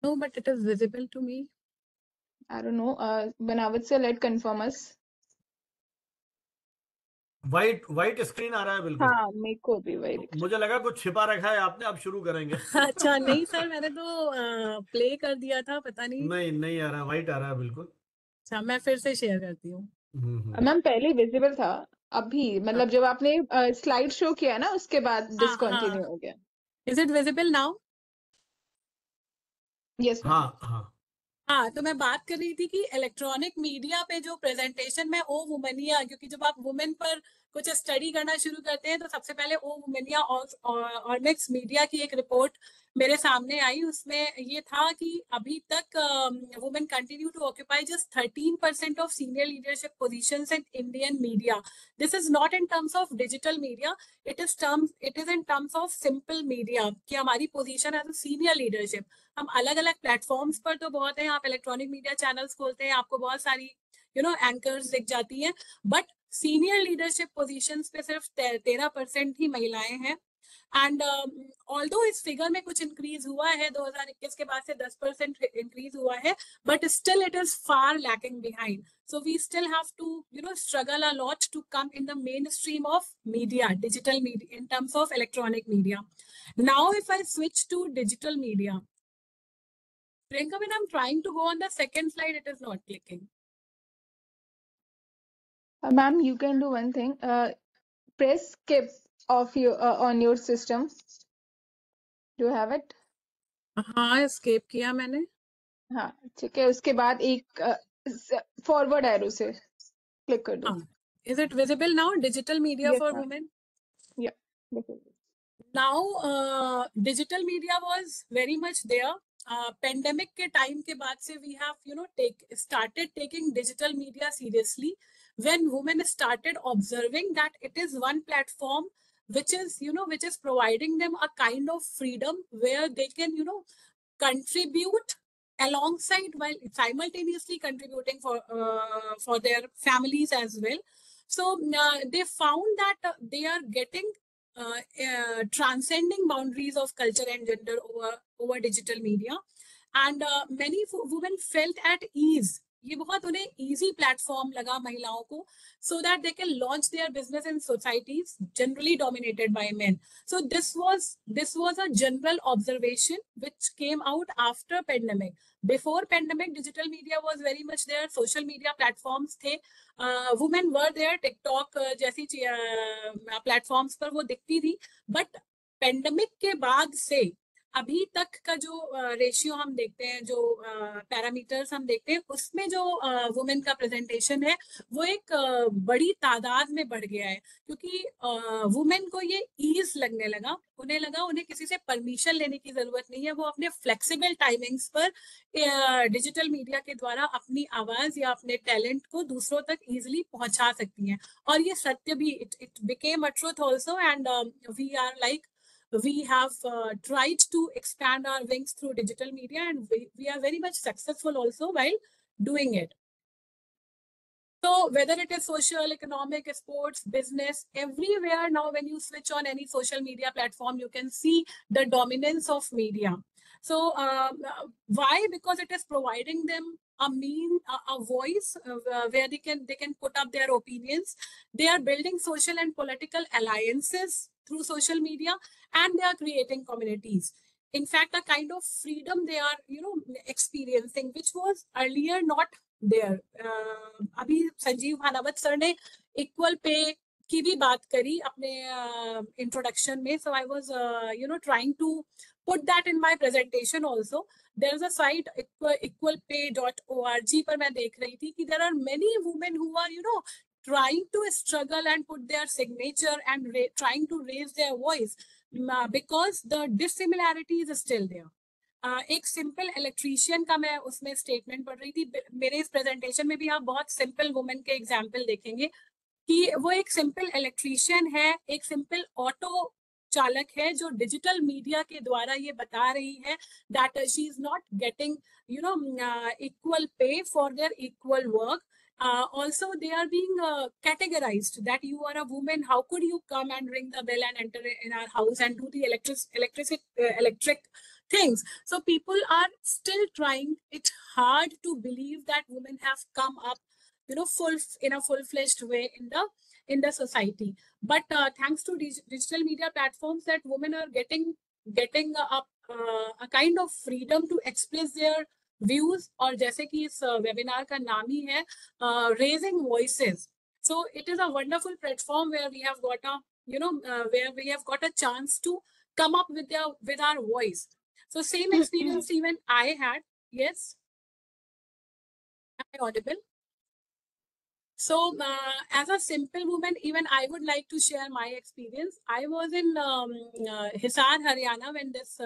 no, but it is visible to me. I don't know. Banavat sir, let confirm us. White screen आ रहा है बिल्कुल। हाँ, मेरे को भी वही दिख रहा मुझे लगा कुछ छिपा रखा है आपने, अब शुरू करेंगे। अच्छा नहीं सर, मैंने तो प्ले कर दिया था, पता नहीं। नहीं आ रहा, वाइट आ रहा है बिल्कुल। अच्छा, मैं फिर से शेयर करती हूँ। है। मैम पहले विजिबल था, अभी मतलब जब आपने स्लाइड शो किया ना उसके बाद डिसकंटिन्यू हो गया। Is it visible now? Yes ma'am. हाँ, तो मैं बात कर रही थी कि इलेक्ट्रॉनिक मीडिया पे जो प्रेजेंटेशन में ओ वुमनिया, क्योंकि जब आप वुमेन पर कुछ स्टडी करना शुरू करते हैं तो सबसे पहले ओ वुमनिया और मिक्स मीडिया की एक रिपोर्ट मेरे सामने आई। उसमें ये था कि अभी तक women continue to occupy just 13% of senior leadership positions in Indian media. This is not in terms of digital media, it is in terms of simple media कि हमारी position as a senior leadership. हम अलग अलग platforms पर तो बहुत हैं, आप इलेक्ट्रॉनिक मीडिया चैनल्स खोलते हैं, आपको बहुत सारी एंकर्स दिख जाती हैं, बट सीनियर लीडरशिप पोजीशंस पे सिर्फ 13% ही महिलाएं हैं। एंड ऑल्दो इस फिगर में कुछ इंक्रीज हुआ है, 2021 के बाद से 10% इंक्रीज हुआ है, but still it is far lacking behind. So we still have to, struggle a lot to come in the mainstream of media, digital media, in terms of electronic media. Now, if I switch to digital media, Priyanka, when I'm trying to go on the second slide, it is not clicking. Ma'am, you can do one thing. Press skip of your on your system. Do you have it? हाँ, escape किया मैंने. हाँ, ठीक है. उसके बाद एक forward arrow से क्लिक कर दो. Is it visible now? Digital media Yes, for ma'am. women. Yeah. Now, digital media was very much there. Pandemic के time के बाद से we have, started taking digital media seriously when women started observing that it is one platform which is, which is providing them a kind of freedom where they can, contribute alongside while simultaneously contributing for their families as well. So they found that they are getting transcending boundaries of culture and gender over digital media, and many women felt at ease. ये बहुत उन्हें easy platform लगा महिलाओं को, so that they can launch their business in societies generally dominated by men. So this was a general observation which came out after pandemic. Before pandemic, digital media was very much there. Social media platforms थे, women were there. TikTok जैसी platforms पर वो दिखती थी. But pandemic के बाद से अभी तक का जो रेशियो हम देखते हैं, जो पैरामीटर्स हम देखते हैं, उसमें जो वुमेन का प्रेजेंटेशन है वो एक बड़ी तादाद में बढ़ गया है, क्योंकि वुमेन को ये ईज लगने लगा. उन्हें लगा उन्हें किसी से परमिशन लेने की जरूरत नहीं है, वो अपने फ्लेक्सिबल टाइमिंग्स पर डिजिटल मीडिया के द्वारा अपनी आवाज या अपने टैलेंट को दूसरों तक इजिली पहुंचा सकती हैं. और ये सत्य भी, it became a truth also, and we are like we have tried to expand our wings through digital media, and we are very much successful also while doing it. So whether it is social, economic, sports, business, everywhere now when you switch on any social media platform, you can see the dominance of media. So why? Because it is providing them a voice where they can put up their opinions. They are building social and political alliances through social media, and they are creating communities. in fact a kind of freedom they are experiencing, which was earlier not there. अभी Sanjeev Bhanawat sir ने equal pay की भी बात करी अपने introduction में, so I was trying to put that in my presentation also. There is a site equalpay.org पर मैं देख रही थी कि there are many women who are trying to struggle and put their signature and trying to raise their voice because the dissimilarity is still there. एक simple electrician का मैं उसमें स्टेटमेंट पढ़ रही थी. मेरे इस प्रेजेंटेशन में भी आप बहुत सिंपल वुमेन के एग्जाम्पल देखेंगे कि वो एक सिंपल इलेक्ट्रीशियन है, एक सिंपल ऑटो चालक है जो डिजिटल मीडिया के द्वारा ये बता रही है that she is not getting equal pay for their equal work. Also they are being categorized that you are a woman, how could you come and ring the bell and enter in our house and do the electric things. So people are still trying it hard to believe that women have come up in a full-fledged way in the society. But thanks to digital media platforms, that women are getting a kind of freedom to express their views. और जैसे कि इस webinar का नाम ही है raising voices. So it is a wonderful platform where we have got where we have got a chance to come up with our voice. So same experience even I had. Yes, am I audible? So as a simple woman, even I would like to share my experience. I was in Hisar, Haryana when this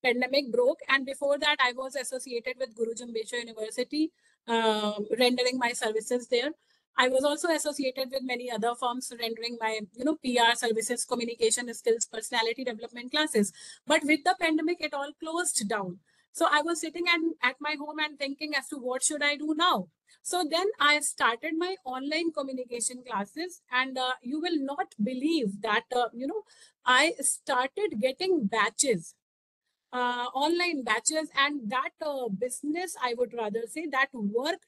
pandemic broke, and before that I was associated with Guru Jambheshwar University, rendering my services there. I was also associated with many other firms rendering my PR services, communication skills, personality development classes. But with the pandemic, it all closed down. So I was sitting at my home and thinking as to what should I do now. So then I started my online communication classes, and you will not believe that I started getting batches, online batches, and that business, I would rather say, that work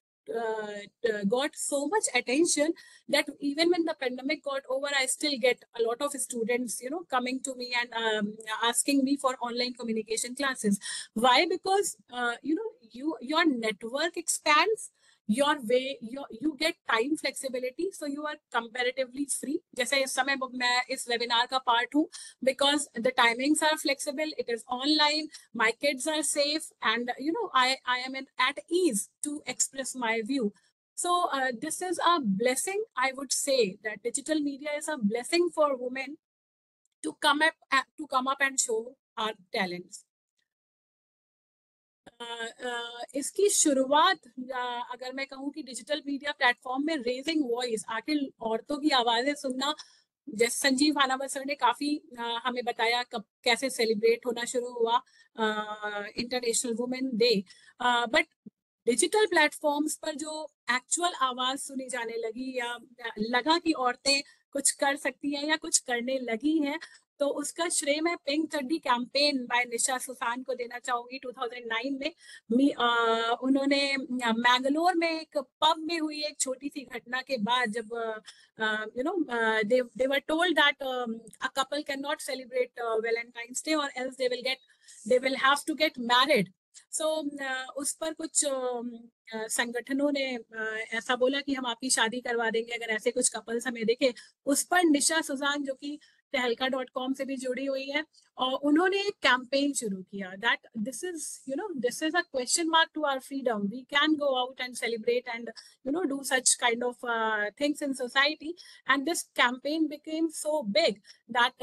got so much attention that even when the pandemic got over, I still get a lot of students coming to me and asking me for online communication classes. Why? Because your network expands, your way, you get time flexibility, so you are comparatively free. जैसे इस समय मैं इस webinar का part हूँ, because the timings are flexible, it is online, my kids are safe, and I am at ease to express my view. So this is a blessing. I would say that digital media is a blessing for women to come up and show our talents. इसकी शुरुआत अगर मैं कहूँ कि digital media platform में raising voice, आखिर औरतों की आवाजें सुनना, जैसे संजीव भानावत सर ने काफी हमें बताया कब कैसे सेलिब्रेट होना शुरू हुआ international women day. But digital platforms पर जो एक्चुअल आवाज सुनी जाने लगी या लगा कि औरतें कुछ कर सकती हैं या कुछ करने लगी हैं, तो उसका श्रेय मैं पिंक चड्डी कैंपेन बाय निशा सुसान को देना चाहूंगी. 2009 में उन्होंने मैंगलोर में एक पब में हुई एक छोटी सी घटना के बाद, जब they were told that a couple cannot celebrate Valentine's Day or else they will have to get married. So उस पर कुछ संगठनों ने ऐसा बोला कि हम आपकी शादी करवा देंगे अगर ऐसे कुछ कपल्स हमें देखे. उस पर निशा सुजान, जो कि tehelka.com से भी जुड़ी हुई है, और उन्होंने एक कैंपेन शुरू किया that this is a question mark to our freedom. We can go out and celebrate and do such kind of things in society. And this campaign became so big that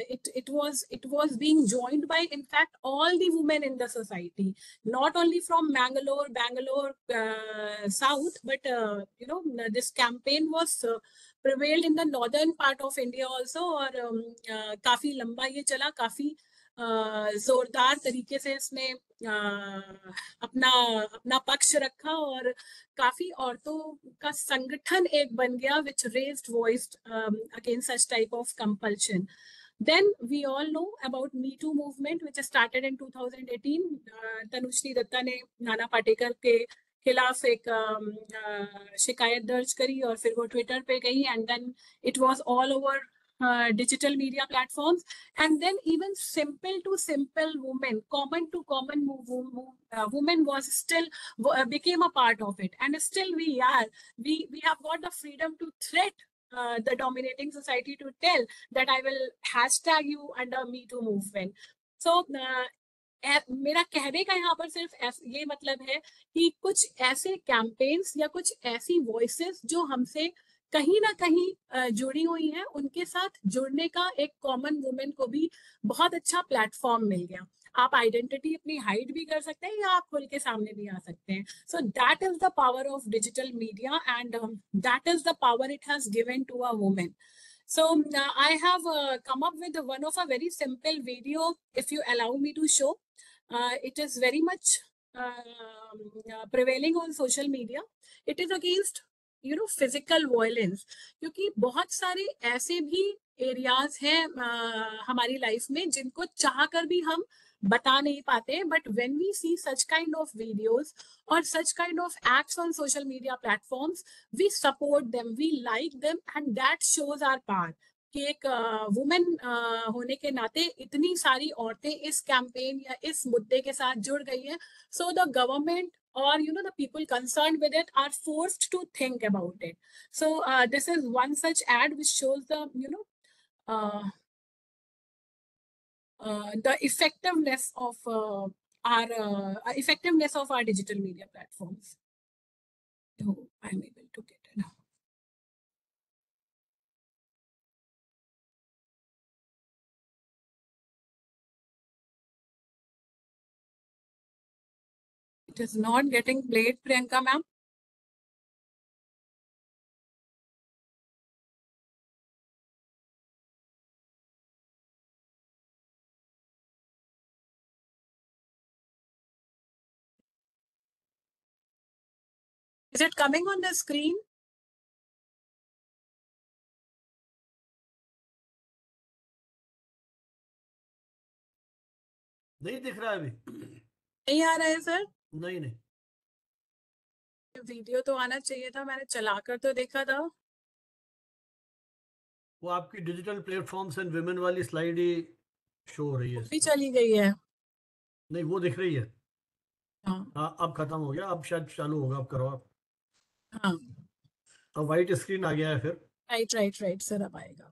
it was being joined by, in fact, all the women in the society, not only from Bangalore South, but this campaign was prevailed in the northern part of India also. और काफी लंबा ये चला, काफी जोरदार तरीके से इसमें अपना पक्ष रखा, और काफी औरतों का संगठन एक बन गया which raised voice against such type of compulsion. Then we all know about Me Too movement, which started in 2018. Tanushree Dutta ने नाना पाटेकर के खिलाफ एक शिकायत दर्ज करी और फिर वो ट्विटर पे गई, and then it was all over digital media platforms, and then even simple to simple women, common to common women was still became a part of it, and still we have got the freedom to threat the dominating society, to tell that I will hashtag you under Me Too movement. So मेरा कहने का यहाँ पर सिर्फ ये मतलब है कि कुछ ऐसे कैंपेन्स या कुछ ऐसी वॉइसेस जो हमसे कहीं ना कहीं जुड़ी हुई हैं, उनके साथ जुड़ने का एक कॉमन वुमेन को भी बहुत अच्छा प्लेटफॉर्म मिल गया. आप आइडेंटिटी अपनी हाइड भी कर सकते हैं या आप खुल के सामने भी आ सकते हैं. So that is the power of digital media, and that is the power it has given to a women. So I have come up with one of a very simple video, if you allow me to show. It is very much prevailing on social media. It is against physical violence, क्योंकि बहुत सारे ऐसे भी areas हैं हमारी life में जिनको चाह कर भी हम बता नहीं पाते, but when we see such kind of videos और such kind of acts on social media platforms, we support them, we like them, and that shows our power कि एक वुमेन होने के नाते इतनी सारी औरतें इस कैंपेन या इस मुद्दे के साथ जुड़ गई हैं. So the government or the people concerned with it are forced to think about it. So this is one such ad which shows the the effectiveness of our digital media platforms. Oh, I'm able to get it now. It is not getting played, Priyanka ma'am. Is it coming on the screen? नहीं दिख रहा है अभी. नहीं आ रहा है sir. नहीं नहीं, वीडियो तो आना चाहिए था, मैंने चलाकर तो देखा था. वो आपकी डिजिटल प्लेटफॉर्म्स एंड विमेन वाली स्लाइड ही शो हो रही है. भी चली गई है. नहीं, वो दिख रही है. हाँ हाँ, अब खत्म हो गया. अब शायद चालू होगा. अब करो आप. हाँ, अब वाइट स्क्रीन आ गया है फिर. राइट राइट राइट सर, अब आएगा.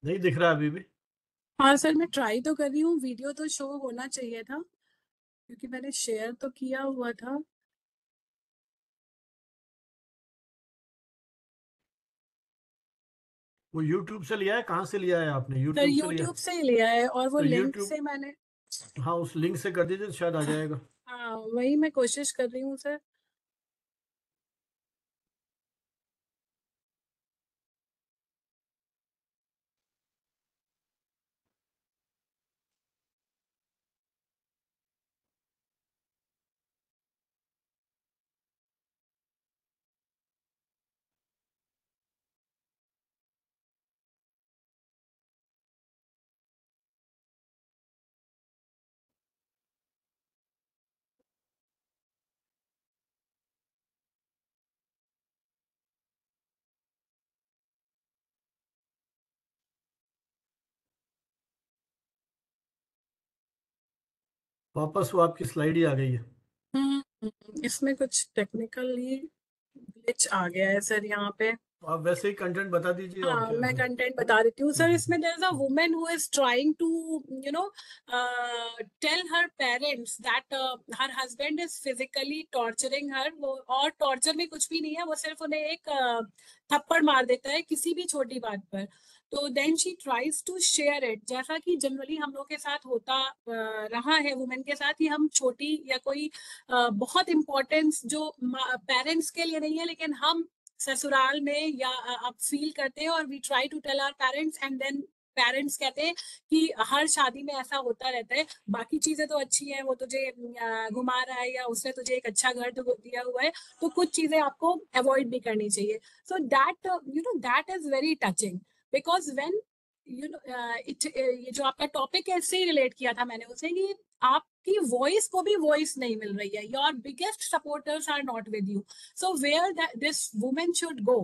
नहीं दिख रहा अभी भी. हाँ सर, मैं ट्राई तो कर रही हूँ. वीडियो तो शो होना चाहिए था क्योंकि मैंने शेयर तो किया हुआ था. वो YouTube से लिया है? कहाँ से लिया है आपने? सर YouTube से लिया? यूट्यूब से ही लिया है, और वो तो लिंक YouTube, से मैंने. हाँ, उस लिंक से कर दीजिए तो शायद आ जाएगा. हाँ, वही मैं कोशिश कर रही हूँ सर. वापस वो आपकी स्लाइड ही आ गई है. इसमें कुछ टेक्निकली ग्लिच आ गया है सर यहाँ पे. आप वैसे ही कंटेंट बता दीजिए और हाँ, क्या मैं है। कंटेंट बता देती हूँ सर। इसमें there is a woman who is trying to you know tell her parents that her husband is physically torturing her. वो और टॉर्चर में कुछ भी नहीं है, वो सिर्फ उन्हें एक थप्पड़ मार देता है किसी भी छोटी बात पर। तो then she tries to share it, जैसा कि जनरली हम लोग के साथ होता रहा है वुमेन के साथ, ही हम छोटी या कोई बहुत इम्पोर्टेंस जो पेरेंट्स के लिए नहीं है लेकिन हम ससुराल में या अब फील करते हैं, और we try to tell our parents and then parents कहते हैं कि हर शादी में ऐसा होता रहता है, बाकी चीजें तो अच्छी हैं, वो तुझे घुमा रहा है या उसने तुझे एक अच्छा घर तो दिया हुआ है, तो कुछ चीजें आपको अवॉइड भी करनी चाहिए। So that that is very touching, because when ये जो आपका टॉपिक है इससे ही रिलेट किया था मैंने उसे, कि आपकी वॉइस को भी वॉइस नहीं मिल रही है, your biggest supporters are not with you, so where this woman should go?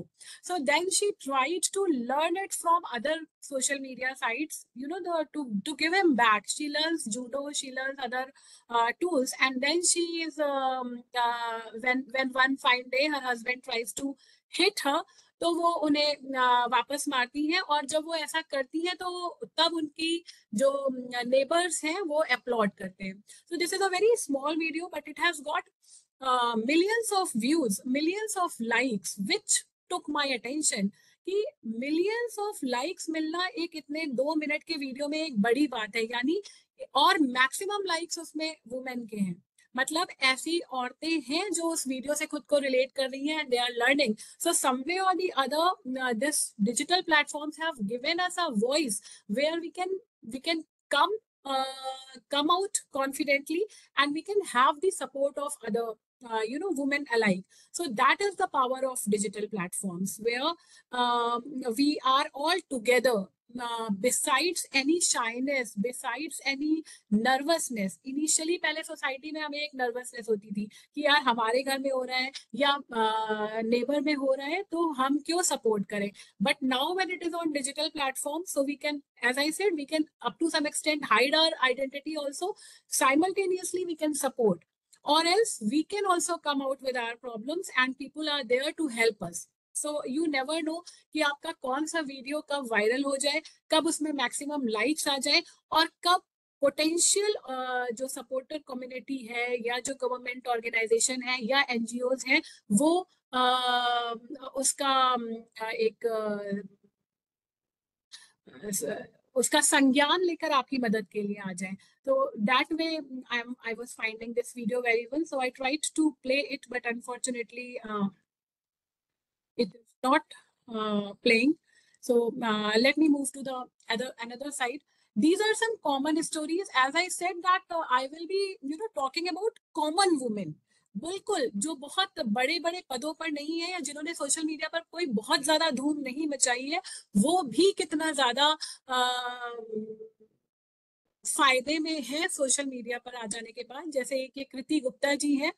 So then she tried to learn it from other social media sites, to give him back. She learns judo, she learns other tools, and then she is when one fine day her husband tries to hit her, तो वो उन्हें वापस मारती हैं, और जब वो ऐसा करती हैं तो तब उनकी जो नेबर्स हैं वो अपलॉड करते हैं। So this is a very small video but it has got millions of views, millions of likes, which took my attention, कि millions of likes मिलना एक इतने 2 मिनट के वीडियो में एक बड़ी बात है, यानी और मैक्सिमम लाइक्स उसमें वुमेन के हैं। मतलब ऐसी औरतें हैं जो उस वीडियो से खुद को रिलेट कर रही हैं, they are learning. So someway और the other this digital platforms have given us a voice where we can come out confidently, and we can have the support of other women alike. So that is the power of digital platforms, where we are all together, besides any shyness, besides any nervousness। Initially पहले society में हमें एक nervousness होती थी कि यार हमारे घर में हो रहा है या नेबर में हो रहा है तो हम क्यों सपोर्ट करें, but now when it is on digital platforms, so we can, as I said, we can up to some extent hide our identity also, simultaneously we can support, or else we can also come out with our problems and people are there to help us. So you never know कि आपका कौन सा video कब viral हो जाए, कब उसमें maximum likes आ जाए, और कब पोटेंशियल जो सपोर्टर कम्युनिटी है या जो गवर्नमेंट ऑर्गेनाइजेशन है या एनजीओज हैं वो उसका एक उसका संज्ञान लेकर आपकी मदद के लिए आ जाए। तो that way I was finding this video very well, so I tried to play it, but unfortunately it is not playing. So let me move to the another side. These are some common stories. As I said that I will be talking about common women, बिल्कुल जो बहुत बड़े बड़े पदों पर नहीं है या जिन्होंने सोशल मीडिया पर कोई बहुत ज्यादा धूम नहीं मचाई है, वो भी कितना ज्यादा फायदे में है सोशल मीडिया पर आ जाने के बाद। जैसे कि कृति गुप्ता जी हैं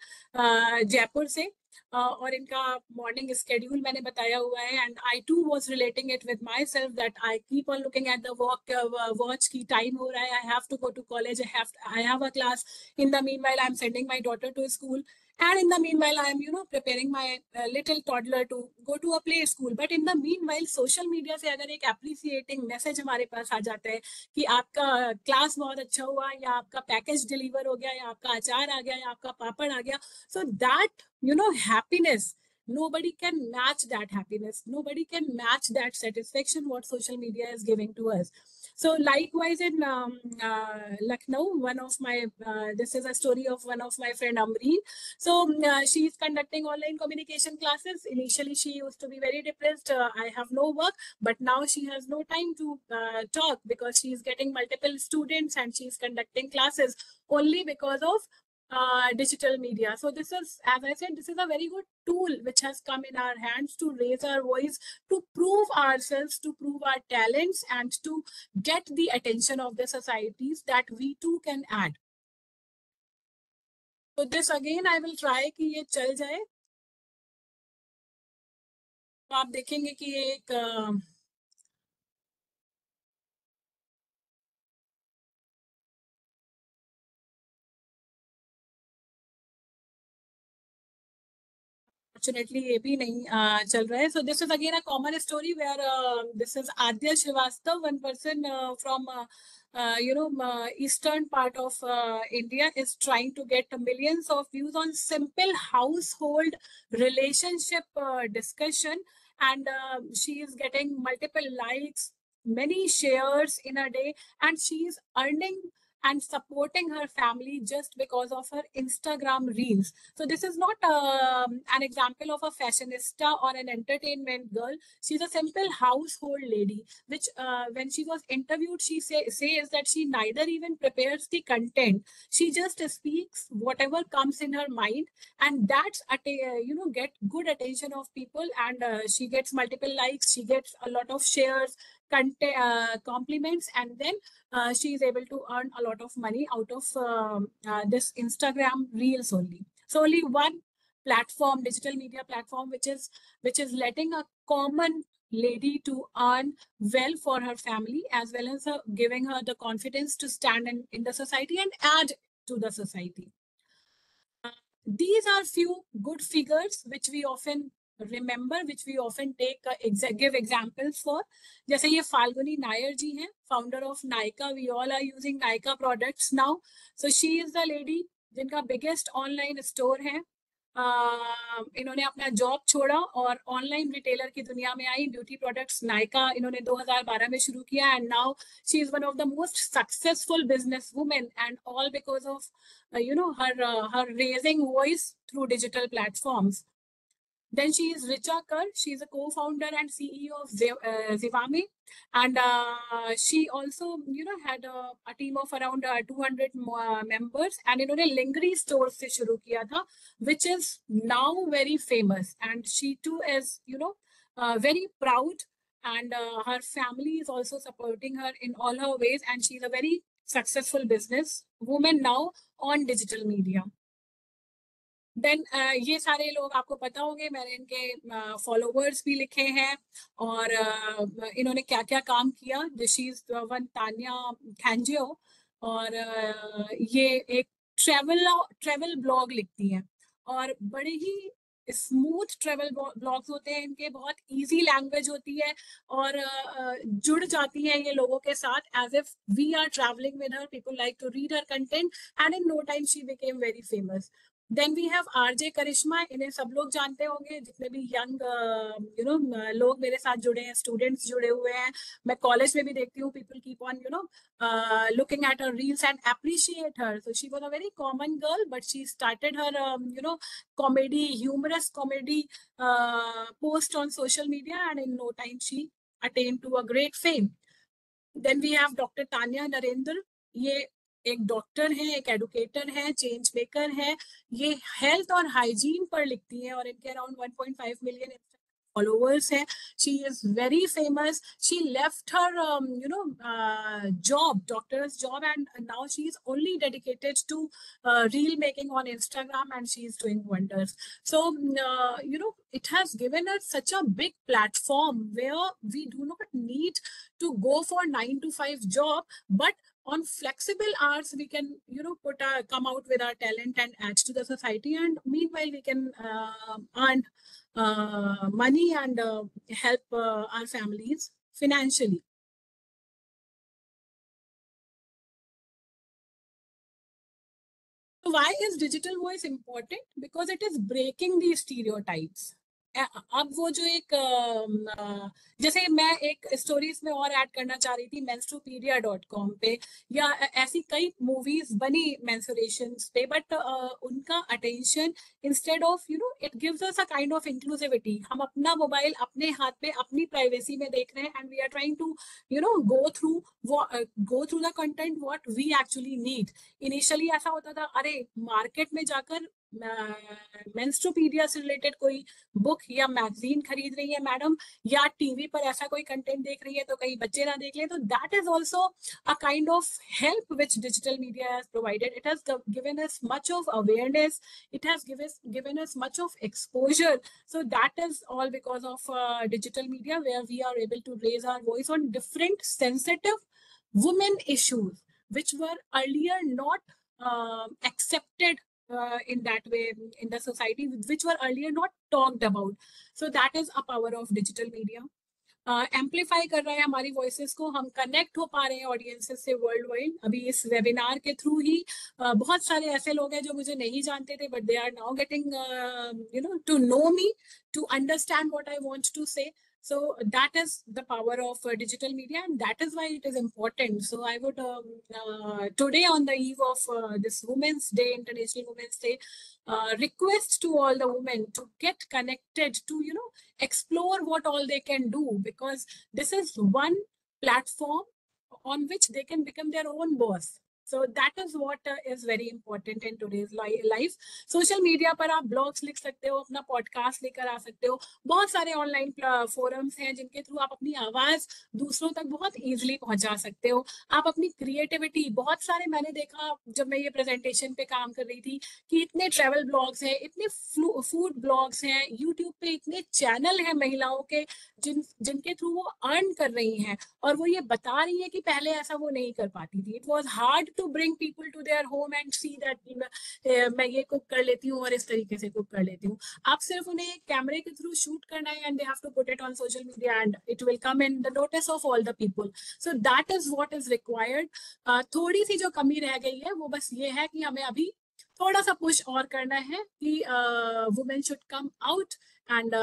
जयपुर से, और इनका मॉर्निंग स्केड्यूल मैंने बताया हुआ है, and I too was relating it with myself that I keep on looking at the watch की टाइम हो रहा है, I have to go to college, I have a class, in the meanwhile I am sending my daughter to school, and in the meanwhile I am preparing my little toddler to go to a play school. But in the meanwhile social media से अगर एक appreciating message हमारे पास आ जाता है कि आपका class बहुत अच्छा हुआ, या आपका पैकेज डिलीवर हो गया, या आपका अचार आ गया, या आपका पापड़ आ गया, so that happiness, nobody can match that happiness, nobody can match that satisfaction what social media is giving to us. So likewise in Lucknow, one of my this is a story of one of my friend Amreen. So she is conducting online communication classes. Initially she used to be very depressed, I have no work, but now she has no time to talk because she is getting multiple students and she is conducting classes only because of digital media. So this is, as I said, this is a very good tool which has come in our hands to raise our voice, to prove ourselves, to prove our talents, and to get the attention of the societies that we too can add. So this again I will try कि ये चल जाए। तो आप देखेंगे कि ये एक unfortunately ये भी नहीं चल रहा है. So this is again a common story where this is Adya Srivastav, one person from eastern part of India is trying to get millions of views on simple household relationship discussion, and she is getting multiple likes, many shares in a day, and she is earning and supporting her family just because of her Instagram reels. So this is not an example of a fashionista or an entertainment girl. She's a simple household lady, which when she was interviewed, she says that she neither even prepares the content. She just speaks whatever comes in her mind, and that's get good attention of people, and she gets multiple likes, she gets a lot of shares, compliments, and then she is able to earn a lot of money out of this Instagram reels only. So only one platform, digital media platform, which is letting a common lady to earn well for her family, as well as giving her the confidence to stand in the society and add to the society. These are few good figures which we often remember, which we often take give examples for. जैसे ये फाल्गुनी नायर जी हैं, founder of Nykaa. We all are using Nykaa products now. So she is the lady जिनका biggest online store है. इन्होंने अपना job छोड़ा और online retailer की दुनिया में आई. ब्यूटी प्रोडक्ट्स नायका इन्होंने 2012 में शुरू किया, and now she is one of the most successful business women, and all because of her raising voice through digital platforms. Then she is Richa Kar. She is a co-founder and CEO of Zivame, and she also, had a team of around 200 members. And इन्होंने Lingri stores से शुरू किया था, which is now very famous. And she too is, very proud, and her family is also supporting her in all her ways. And she is a very successful business woman now on digital media. Then ये सारे लोग आपको पता होंगे, मैंने इनके followers भी लिखे हैं और इन्होंने क्या क्या काम किया. शी इज वन तान्या खैंजियो, और ये एक ट्रेवल ब्लॉग लिखती हैं, और बड़े ही स्मूथ ट्रेवल ब्लॉग्स होते हैं इनके, बहुत इजी लैंग्वेज होती है, और जुड़ जाती हैं ये लोगों के साथ as if we are travelling with her. People like to read her content, and in no time she became very famous. Then we have RJ Karishma. इन्हें सब लोग जानते होंगे, जितने भी यंग लोग मेरे साथ जुड़े हैं, स्टूडेंट्स जुड़े हुए हैं. मैं कॉलेज में भी देखती हूँ, people keep on looking at her reels and appreciate her. So she was a very common girl, but she started her humorous comedy post on social media, and in no time she attained to a great fame. Then we have Dr. Tanya Narendra. ये एक doctor है, एक educator है, change maker है. ये health और hygiene पर लिखती है, और इनके अराउंड 1.5 मिलियन followers है. She is very famous. She left her job, doctor's job, and now she is only dedicated to reel making on Instagram, and she is doing wonders. So it has given us such a big platform where we do not need to go for 9 to 5 job, but on flexible hours we can come out with our talent and add to the society, and meanwhile we can earn money and help our families financially. So why is digital voice important? Because it is breaking the stereotypes. अब वो जो एक जैसे मैं एक stories में और add करना चाह रही थी menstrupedia.com पे, या ऐसी कई मूवीज बनी मेंस्ट्रुएशंस पे, बट उनका attention instead of it gives us a kind of inclusivity. हम अपना मोबाइल अपने हाथ में अपनी प्राइवेसी में देख रहे हैं, and we are trying to go through the content what we actually need. Initially ऐसा होता था, अरे मार्केट में जाकर मेंस्ट्रुपीडिया से रिलेटेड कोई बुक या मैगजीन खरीद रही है मैडम, या टीवी पर ऐसा कोई कंटेंट देख रही है तो कहीं बच्चे ना देख ले. तो that is also a kind of help which digital media has provided. It has given us much of awareness, it has given us much of exposure. So that is all because of digital media, where we are able to raise our voice on different sensitive women issues which were earlier not accepted in that way in the society, which were earlier not talked about. So that is a power of digital media. Amplify कर रहा है हमारी voices को, हम connect हो पा रहे हैं ऑडियंसेस से वर्ल्ड वाइड। अभी इस वेबिनार के थ्रू ही बहुत सारे ऐसे लोग हैं जो मुझे नहीं जानते थे, but they are now getting to know me, to understand what I want to say. So that is the power of digital media, and that is why it is important. So I would today, on the eve of this Women's Day, International Women's Day, request to all the women to get connected, to explore what all they can do, because this is one platform on which they can become their own boss. So that is what is very important in today's life. Social media पर आप blogs लिख सकते हो, अपना podcast लेकर आ सकते हो, बहुत सारे ऑनलाइन फोरम्स हैं जिनके थ्रू आप अपनी आवाज दूसरों तक बहुत इजीली पहुंचा सकते हो. आप अपनी क्रिएटिविटी, बहुत सारे मैंने देखा जब मैं ये प्रेजेंटेशन पे काम कर रही थी कि इतने ट्रैवल ब्लॉग्स हैं, इतने फूड ब्लॉग्स हैं, यूट्यूब पे इतने चैनल हैं महिलाओं के जिनके थ्रू वो अर्न कर रही हैं, और वो ये बता रही है कि पहले ऐसा वो नहीं कर पाती थी. It was hard to bring people to their home and see that मैं ये कुक कर लेती हूँ और इस तरीके से कुक कर लेती हूँ. आप सिर्फ उन्हें कैमरे के थ्रू शूट करना है, and they have to put it on social media, and it will come in the notice of all the people. So that is what is required. थोड़ी सी जो कमी रह गई है वो बस ये है कि हमें अभी थोड़ा सा पुश और करना है कि women should come out and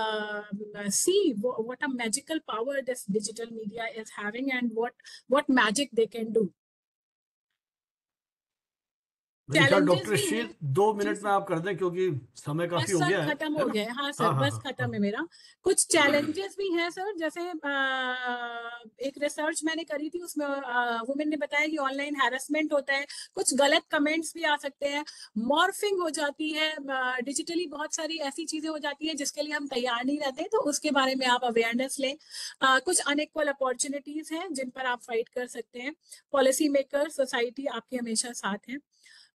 see what a magical power this digital media is having, and what magic they can do. Doctor शील 2 मिनट में आप कर दें क्योंकि समय काफी हो गया है. खत्म हो गया है. हाँ सर, बस खत्म है मेरा. कुछ चैलेंजेस भी हैं सर, जैसे एक रिसर्च मैंने करी थी, उसमें वुमेन ने बताया कि ऑनलाइन हैरेसमेंट होता है, कुछ गलत कमेंट्स भी आ सकते हैं, मॉर्फिंग हो जाती है, डिजिटली बहुत सारी ऐसी चीजें हो जाती है जिसके लिए हम तैयार नहीं रहते, तो उसके बारे में आप अवेयरनेस लें. कुछ अनइक्वल अपॉर्चुनिटीज हैं जिन पर आप फाइट कर सकते हैं. पॉलिसी मेकर, सोसाइटी आपके हमेशा साथ है.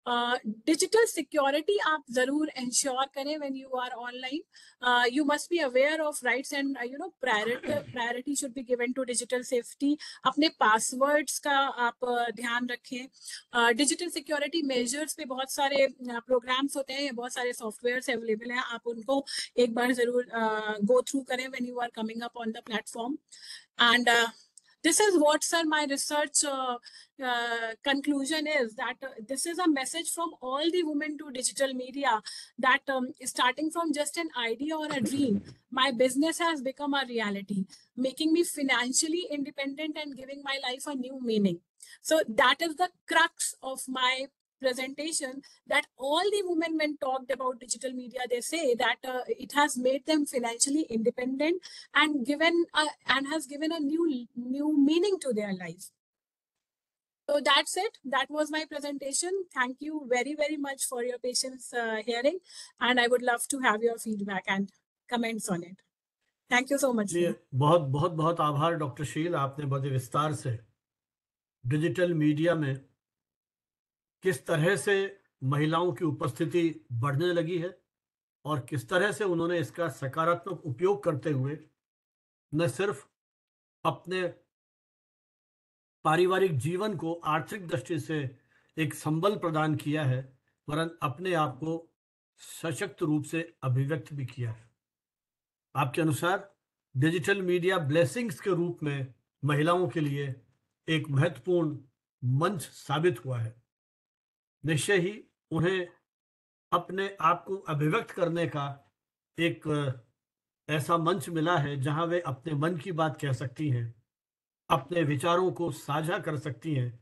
डिजिटल सिक्योरिटी आप जरूर इंश्योर करें when you are online. You must be aware of rights and priority should be given to digital safety. अपने पासवर्ड्स का आप ध्यान रखें. डिजिटल सिक्योरिटी मेजर्स पे बहुत सारे प्रोग्राम्स होते हैं, बहुत सारे सॉफ्टवेयर्स अवेलेबल हैं, आप उनको एक बार जरूर गो थ्रू करें when you are coming up on the platform. And this is what, sir, my research conclusion is, that this is a message from all the women to digital media, that starting from just an idea or a dream, my business has become a reality, making me financially independent and giving my life a new meaning. So that is the crux of my presentation, that all the women, when talked about digital media, they say that it has made them financially independent and has given a new meaning to their life. So that's it. That was my presentation. Thank you very, very much for your patience hearing, and I would love to have your feedback and comments on it. Thank you so much. बहुत बहुत बहुत आभार doctor शील, आपने बड़े विस्तार से digital media में किस तरह से महिलाओं की उपस्थिति बढ़ने लगी है और किस तरह से उन्होंने इसका सकारात्मक उपयोग करते हुए न सिर्फ अपने पारिवारिक जीवन को आर्थिक दृष्टि से एक संबल प्रदान किया है, वरन अपने आप को सशक्त रूप से अभिव्यक्त भी किया है. आपके अनुसार डिजिटल मीडिया ब्लेसिंग्स के रूप में महिलाओं के लिए एक महत्वपूर्ण मंच साबित हुआ है. निश्चय ही उन्हें अपने आप को अभिव्यक्त करने का एक ऐसा मंच मिला है जहां वे अपने मन की बात कह सकती हैं, अपने विचारों को साझा कर सकती हैं,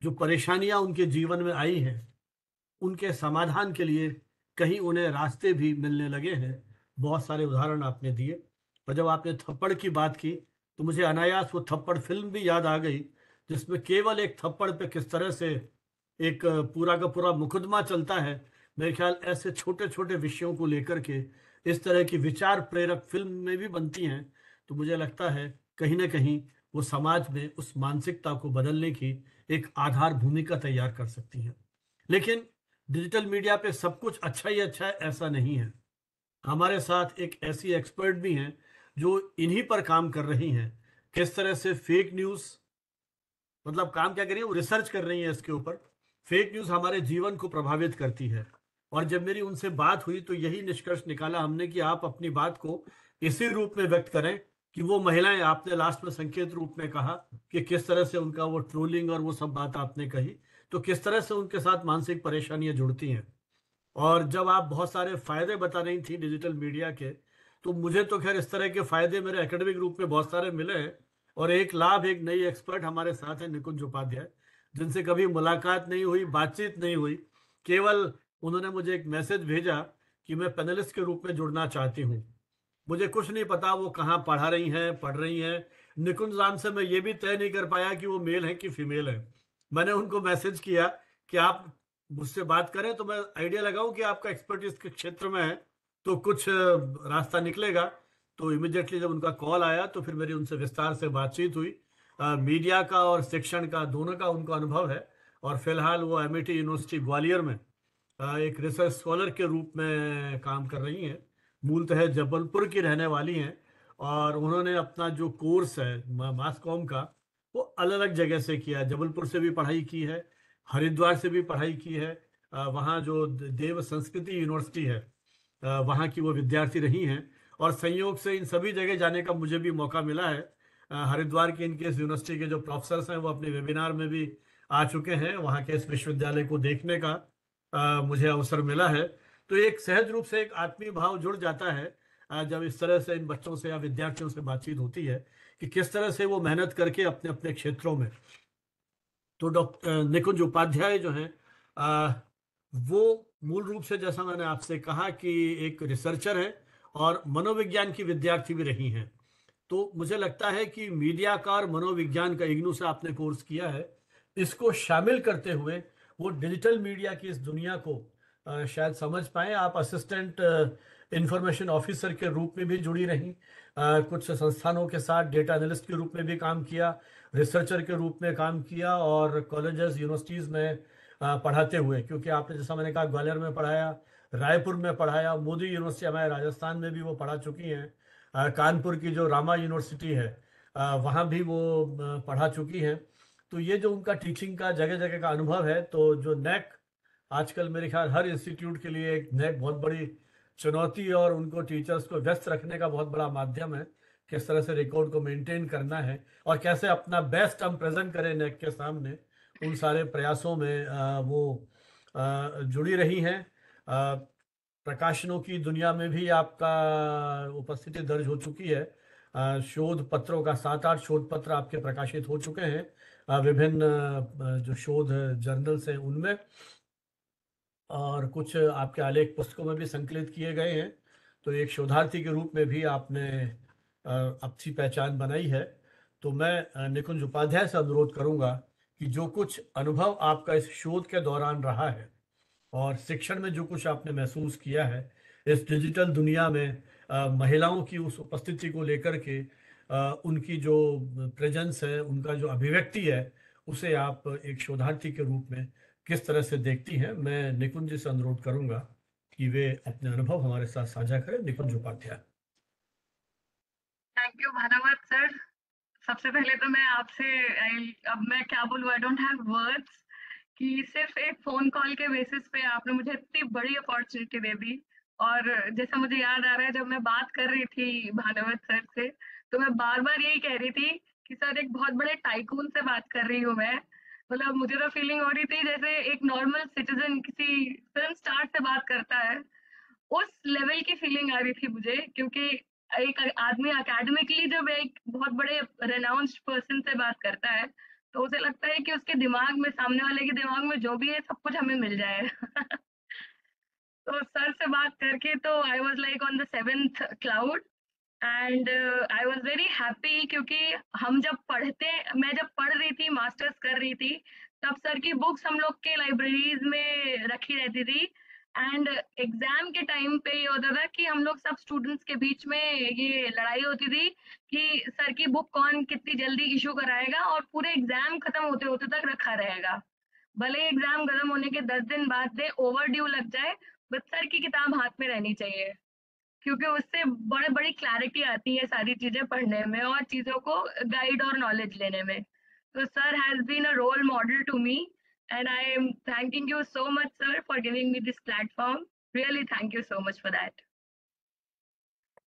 जो परेशानियां उनके जीवन में आई हैं उनके समाधान के लिए कहीं उन्हें रास्ते भी मिलने लगे हैं. बहुत सारे उदाहरण आपने दिए, और जब आपने थप्पड़ की बात की तो मुझे अनायास वो थप्पड़ फिल्म भी याद आ गई, जिसमें केवल एक थप्पड़ पे किस तरह से एक पूरा का पूरा मुकदमा चलता है. मेरे ख्याल ऐसे छोटे छोटे विषयों को लेकर के इस तरह की विचार प्रेरक फिल्म में भी बनती हैं, तो मुझे लगता है कहीं ना कहीं वो समाज में उस मानसिकता को बदलने की एक आधार भूमिका तैयार कर सकती हैं. लेकिन डिजिटल मीडिया पे सब कुछ अच्छा ही अच्छा है ऐसा नहीं है. हमारे साथ एक ऐसी एक्सपर्ट भी हैं जो इन्हीं पर काम कर रही हैं, किस तरह से फेक न्यूज़, मतलब काम क्या कर रही है, वो रिसर्च कर रही है इसके ऊपर, फेक न्यूज हमारे जीवन को प्रभावित करती है। और जब मेरी उनसे बात हुई तो यही निष्कर्ष निकाला हमने कि आप अपनी बात को इसी रूप में व्यक्त करें कि वो महिलाएं, आपने लास्ट में संकेत रूप में कहा कि किस तरह से उनका वो ट्रोलिंग और वो सब बात आपने कही, तो किस तरह से उनके साथ मानसिक परेशानियां जुड़ती हैं। और जब आप बहुत सारे फायदे बता रही थी डिजिटल मीडिया के, तो मुझे तो खैर इस तरह के फायदे मेरे एकेडमिक रूप में बहुत सारे मिले हैं। और एक लाभ, एक नई एक्सपर्ट हमारे साथ है निकुंज उपाध्याय, जिनसे कभी मुलाकात नहीं हुई, बातचीत नहीं हुई, केवल उन्होंने मुझे एक मैसेज भेजा कि मैं पैनलिस्ट के रूप में जुड़ना चाहती हूँ। मुझे कुछ नहीं पता वो कहाँ पढ़ रही हैं। निकुंज राम से मैं ये भी तय नहीं कर पाया कि वो मेल है कि फीमेल है। मैंने उनको मैसेज किया कि आप मुझसे बात करें तो मैं आइडिया लगाऊं कि आपका एक्सपर्टीज के क्षेत्र में है, तो कुछ रास्ता निकलेगा। तो इमिडिएटली जब उनका कॉल आया तो फिर मेरी उनसे विस्तार से बातचीत हुई। मीडिया का और शिक्षण का दोनों का उनका अनुभव है। और फिलहाल वो एमआईटी यूनिवर्सिटी ग्वालियर में एक रिसर्च स्कॉलर के रूप में काम कर रही हैं। मूलतः जबलपुर की रहने वाली हैं। और उन्होंने अपना जो कोर्स है मास कॉम का, वो अलग अलग जगह से किया है। जबलपुर से भी पढ़ाई की है, हरिद्वार से भी पढ़ाई की है। वहाँ जो देव संस्कृति यूनिवर्सिटी है, वहाँ की वो विद्यार्थी रही हैं। और संयोग से इन सभी जगह जाने का मुझे भी मौका मिला है। हरिद्वार के इनके इस यूनिवर्सिटी के जो प्रोफेसर्स हैं वो अपने वेबिनार में भी आ चुके हैं। वहाँ के इस विश्वविद्यालय को देखने का मुझे अवसर मिला है। तो एक सहज रूप से एक आत्मीय भाव जुड़ जाता है जब इस तरह से इन बच्चों से या विद्यार्थियों से बातचीत होती है कि किस तरह से वो मेहनत करके अपने अपने क्षेत्रों में। तो डॉक्टर निकुंज उपाध्याय जो हैं, वो मूल रूप से, जैसा मैंने आपसे कहा, कि एक रिसर्चर है और मनोविज्ञान की विद्यार्थी भी रही हैं। तो मुझे लगता है कि मीडिया का और मनोविज्ञान का इग्नू से आपने कोर्स किया है, इसको शामिल करते हुए वो डिजिटल मीडिया की इस दुनिया को शायद समझ पाए। आप असिस्टेंट इंफॉर्मेशन ऑफिसर के रूप में भी जुड़ी रहीं, कुछ संस्थानों के साथ डेटा एनालिस्ट के रूप में भी काम किया, रिसर्चर के रूप में काम किया, और कॉलेजेस यूनिवर्सिटीज़ में पढ़ाते हुए, क्योंकि आपने जैसा मैंने कहा ग्वालियर में पढ़ाया, रायपुर में पढ़ाया, मोदी यूनिवर्सिटी हमारे राजस्थान में भी वो पढ़ा चुकी हैं, कानपुर की जो रामा यूनिवर्सिटी है वहाँ भी वो पढ़ा चुकी हैं। तो ये जो उनका टीचिंग का जगह जगह का अनुभव है, तो जो नेक आजकल मेरे ख्याल हर इंस्टीट्यूट के लिए एक नेक बहुत बड़ी चुनौती और उनको टीचर्स को व्यस्त रखने का बहुत बड़ा माध्यम है। किस तरह से रिकॉर्ड को मेंटेन करना है और कैसे अपना बेस्ट हम प्रेजेंट करें नेक के सामने, उन सारे प्रयासों में वो जुड़ी रही हैं। प्रकाशनों की दुनिया में भी आपका उपस्थिति दर्ज हो चुकी है। शोध पत्रों का 7-8 शोध पत्र आपके प्रकाशित हो चुके हैं विभिन्न जो शोध जर्नल्स हैं उनमें, और कुछ आपके आलेख पुस्तकों में भी संकलित किए गए हैं। तो एक शोधार्थी के रूप में भी आपने अच्छी पहचान बनाई है। तो मैं निकुंज उपाध्याय से अनुरोध करूंगा कि जो कुछ अनुभव आपका इस शोध के दौरान रहा है और शिक्षण में जो कुछ आपने महसूस किया है इस डिजिटल दुनिया में, महिलाओं की उस उपस्थिति को लेकर के, उनकी जो प्रेजेंस है, उनका जो अभिव्यक्ति है, उसे आप एक शोधार्थी के रूप में किस तरह से देखती हैं। मैं निकुंज जी से अनुरोध करूंगा कि वे अपने अनुभव हमारे साथ साझा करें। Nikunj Upadhyay. Thank you Bhanuvat sir. सबसे पहले तो मैं आपसे अब मैं क्या बोलूं, आई डोंट हैव वर्ड्स कि सिर्फ एक फोन कॉल के बेसिस पे आपने मुझे इतनी बड़ी अपॉर्चुनिटी दे दी। और जैसा मुझे याद आ रहा है, जब मैं बात कर रही थी भानुवत सर से, तो मैं बार बार यही कह रही थी कि सर एक बहुत बड़े टाइकून से बात कर रही हूँ मैं। मतलब मुझे तो फीलिंग हो रही थी जैसे एक नॉर्मल सिटीजन किसी फिल्म स्टार से बात करता है, उस लेवल की फीलिंग आ रही थी मुझे। क्योंकि एक आदमी एकेडमिकली जब एक बहुत बड़े रेनाउंस्ड पर्सन से बात करता है तो उसे लगता है कि उसके दिमाग में, सामने वाले के दिमाग में जो भी है सब कुछ हमें मिल जाए। तो सर से बात करके तो I was like on the 7th cloud and I was very happy. क्योंकि मैं जब पढ़ रही थी, मास्टर्स कर रही थी, तब सर की बुक्स हम लोग के लाइब्रेरीज में रखी रहती थी। एंड एग्जाम के टाइम पे ये होता था कि हम लोग सब स्टूडेंट्स के बीच में ये लड़ाई होती थी कि सर की बुक कौन कितनी जल्दी इशू कराएगा और पूरे एग्जाम खत्म होते होते तक रखा रहेगा। भले एग्जाम खत्म होने के 10 दिन बाद दे ओवर ड्यू लग जाए, बट सर की किताब हाथ में रहनी चाहिए, क्योंकि उससे बड़े बड़ी क्लैरिटी आती है सारी चीजें पढ़ने में और चीजों को गाइड और नॉलेज लेने में। तो sir has been a role model to me and I am thanking you so much, sir, for giving me this platform. Really, thank you so much for that.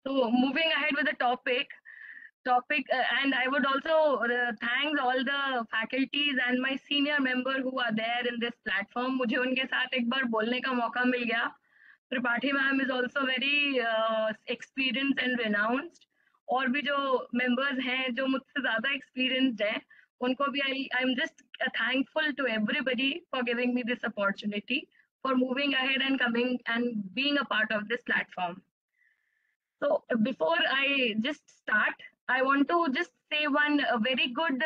So moving ahead with the topic and I would also thanks all the faculties and my senior member who are there in this platform. मुझे उनके साथ एक बार बोलने का मौका मिल गया. Tripathi ma'am is also very experienced and renounced. और भी जो members हैं जो मुझसे ज़्यादा experienced हैं, उनको भी I'm just thankful to everybody for giving me this opportunity, for moving ahead and coming and being a part of this platform. So before I just start, I want to just say one very good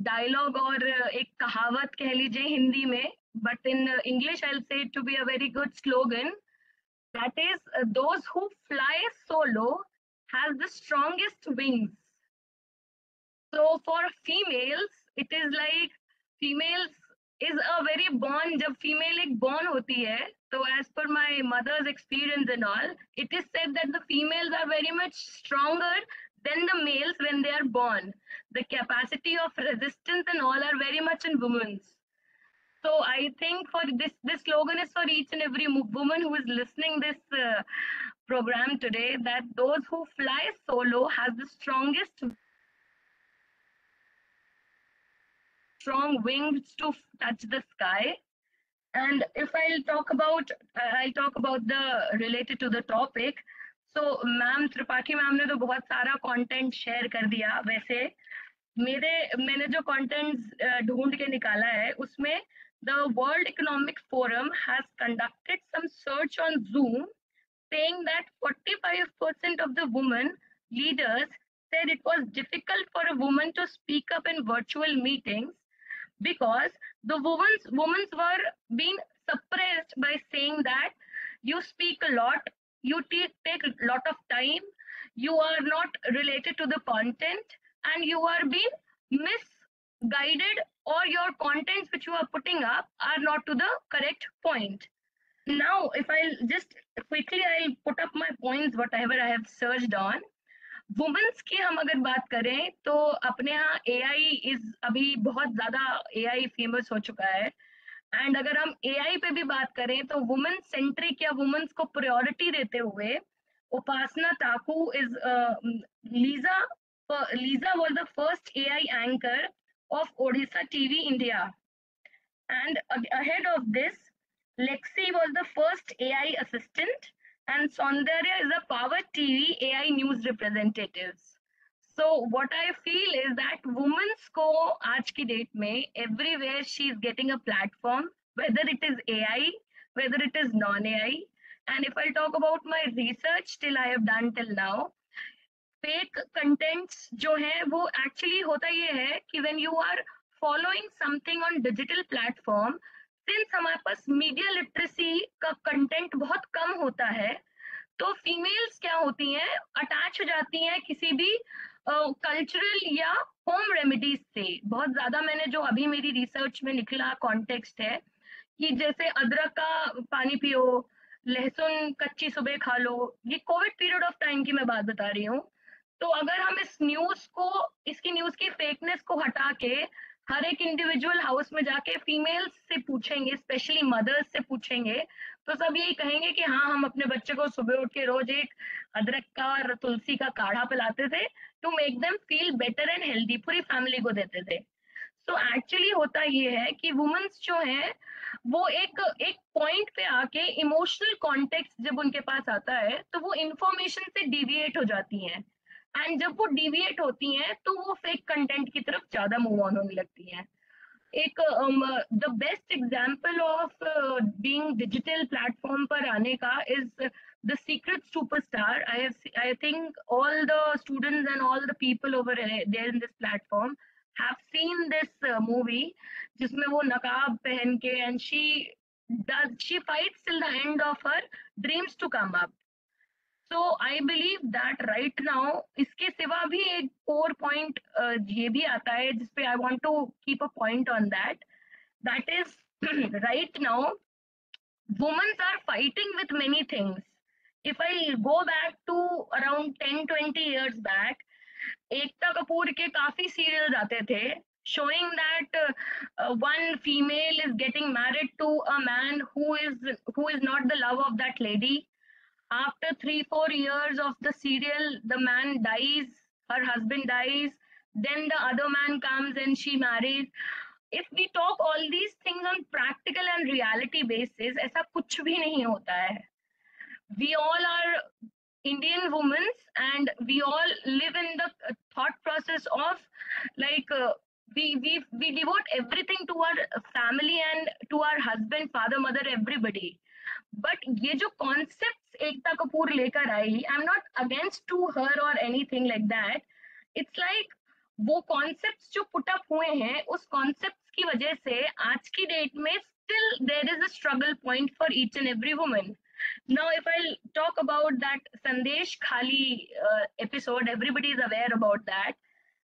dialogue or एक कहावत कह लीजिए हिंदी में, but in English I'll say it to be a very good slogan. That is, those who fly solo has the strongest wings. So for females, it is like females is a very born, जब female एक born होती है, so as per my mother's experience and all, it is said that the females are very much stronger than the males when they are born. The capacity of resistance and all are very much in women's. So I think for this slogan is for each and every woman who is listening this program today, that those who fly solo has the strong wings to touch the sky. And if I'll talk about the related to the topic. So ma'am Tripathi ma'am ने तो बहुत सारा content share कर दिया. वैसे मैंने जो content ढूंढ के निकाला है उसमें the World Economic Forum has conducted some search on Zoom saying that 45% of the women leaders said it was difficult for a woman to speak up in virtual meetings because the women were being suppressed by saying that you speak a lot, you take a lot of time, you are not related to the content, and you are being misguided, or your contents which you are putting up are not to the correct point. Now, if I'll just quickly I'll put up my points, whatever I have searched on. Womens की हम अगर बात करें तो अपने यहाँ AI is अभी बहुत ज्यादा AI फेमस हो चुका है. एंड अगर हम AI पे भी बात करें तो वुमेन सेंट्रिक या वुमेन्स को प्रायोरिटी देते हुए उपासना ताकू is Lisa was the first AI anchor of Odisha TV India, and ahead of this Lexi was the first AI assistant, and Saundarya is a Power TV AI news representatives. So what I feel is that women's को आज की date में everywhere she is getting a platform, whether it is AI, whether it is non-AI. And if I talk about my research till I have done till now, fake contents जो है वो actually होता ये है कि when you are following something on digital platform, since हमारे पास media literacy का content बहुत कम होता है, तो फीमेल्स क्या होती हैं, अटैच हो जाती हैं किसी भी कल्चरल या होम रेमेडीज से. बहुत ज्यादा मैंने जो अभी मेरी रिसर्च में निकला कॉन्टेक्स्ट है कि जैसे अदरक का पानी पियो, लहसुन कच्ची सुबह खा लो. ये कोविड पीरियड ऑफ टाइम की मैं बात बता रही हूँ. तो अगर हम इस न्यूज को, इसकी न्यूज की फेकनेस को हटा के हर एक इंडिविजुअल हाउस में जाके फीमेल्स से पूछेंगे, स्पेशली मदर्स से पूछेंगे, तो सब यही कहेंगे कि हाँ हम अपने बच्चे को सुबह उठ के रोज एक अदरक का और तुलसी का काढ़ा पिलाते थे to make them feel better and healthy, पूरी फैमिली को देते थे. सो एक्चुअली होता ये है कि वुमेन्स जो है वो एक पॉइंट पे आके इमोशनल कॉन्टेक्स्ट जब उनके पास आता है तो वो इंफॉर्मेशन से डिविएट हो जाती हैं, एंड जब वो डिविएट होती हैं तो वो फेक कंटेंट की तरफ ज्यादा मूव ऑन होने लगती हैं. एक the best example of being digital platform पर आने का is the secret superstar. I think all the students and all the people over there in this platform have seen this movie जिसमें वो नकाब पहन के and she fights till the end of her dreams to come up. So I believe that right now इसके सिवा भी एक core point ये भी आता है जिसपे I want to keep a point on that. That is right now women are fighting with many things. If I go back to around 10-20 years back, Ekta Kapoor के काफी सीरियल्स आते थे. showing that one female is getting married to a man who is not the love of that lady. After 3-4 years of the serial, the man dies, her husband dies, then the other man comes and she marries. If we talk all these things on practical and reality basis, ऐसा कुछ भी नहीं होता है. We all are Indian women and we all live in the thought process of like we devote everything to our family and to our husband, father, mother, everybody. But ये जो concepts Ekta Kapoor लेकर आई, I'm not against to her or anything like that. It's like वो concepts जो put up हुए हैं, उस concepts की वजह से आज की date में still there is a struggle point for each and every woman. Now, if I'll talk about that Sandesh Khali episode, everybody is aware about that.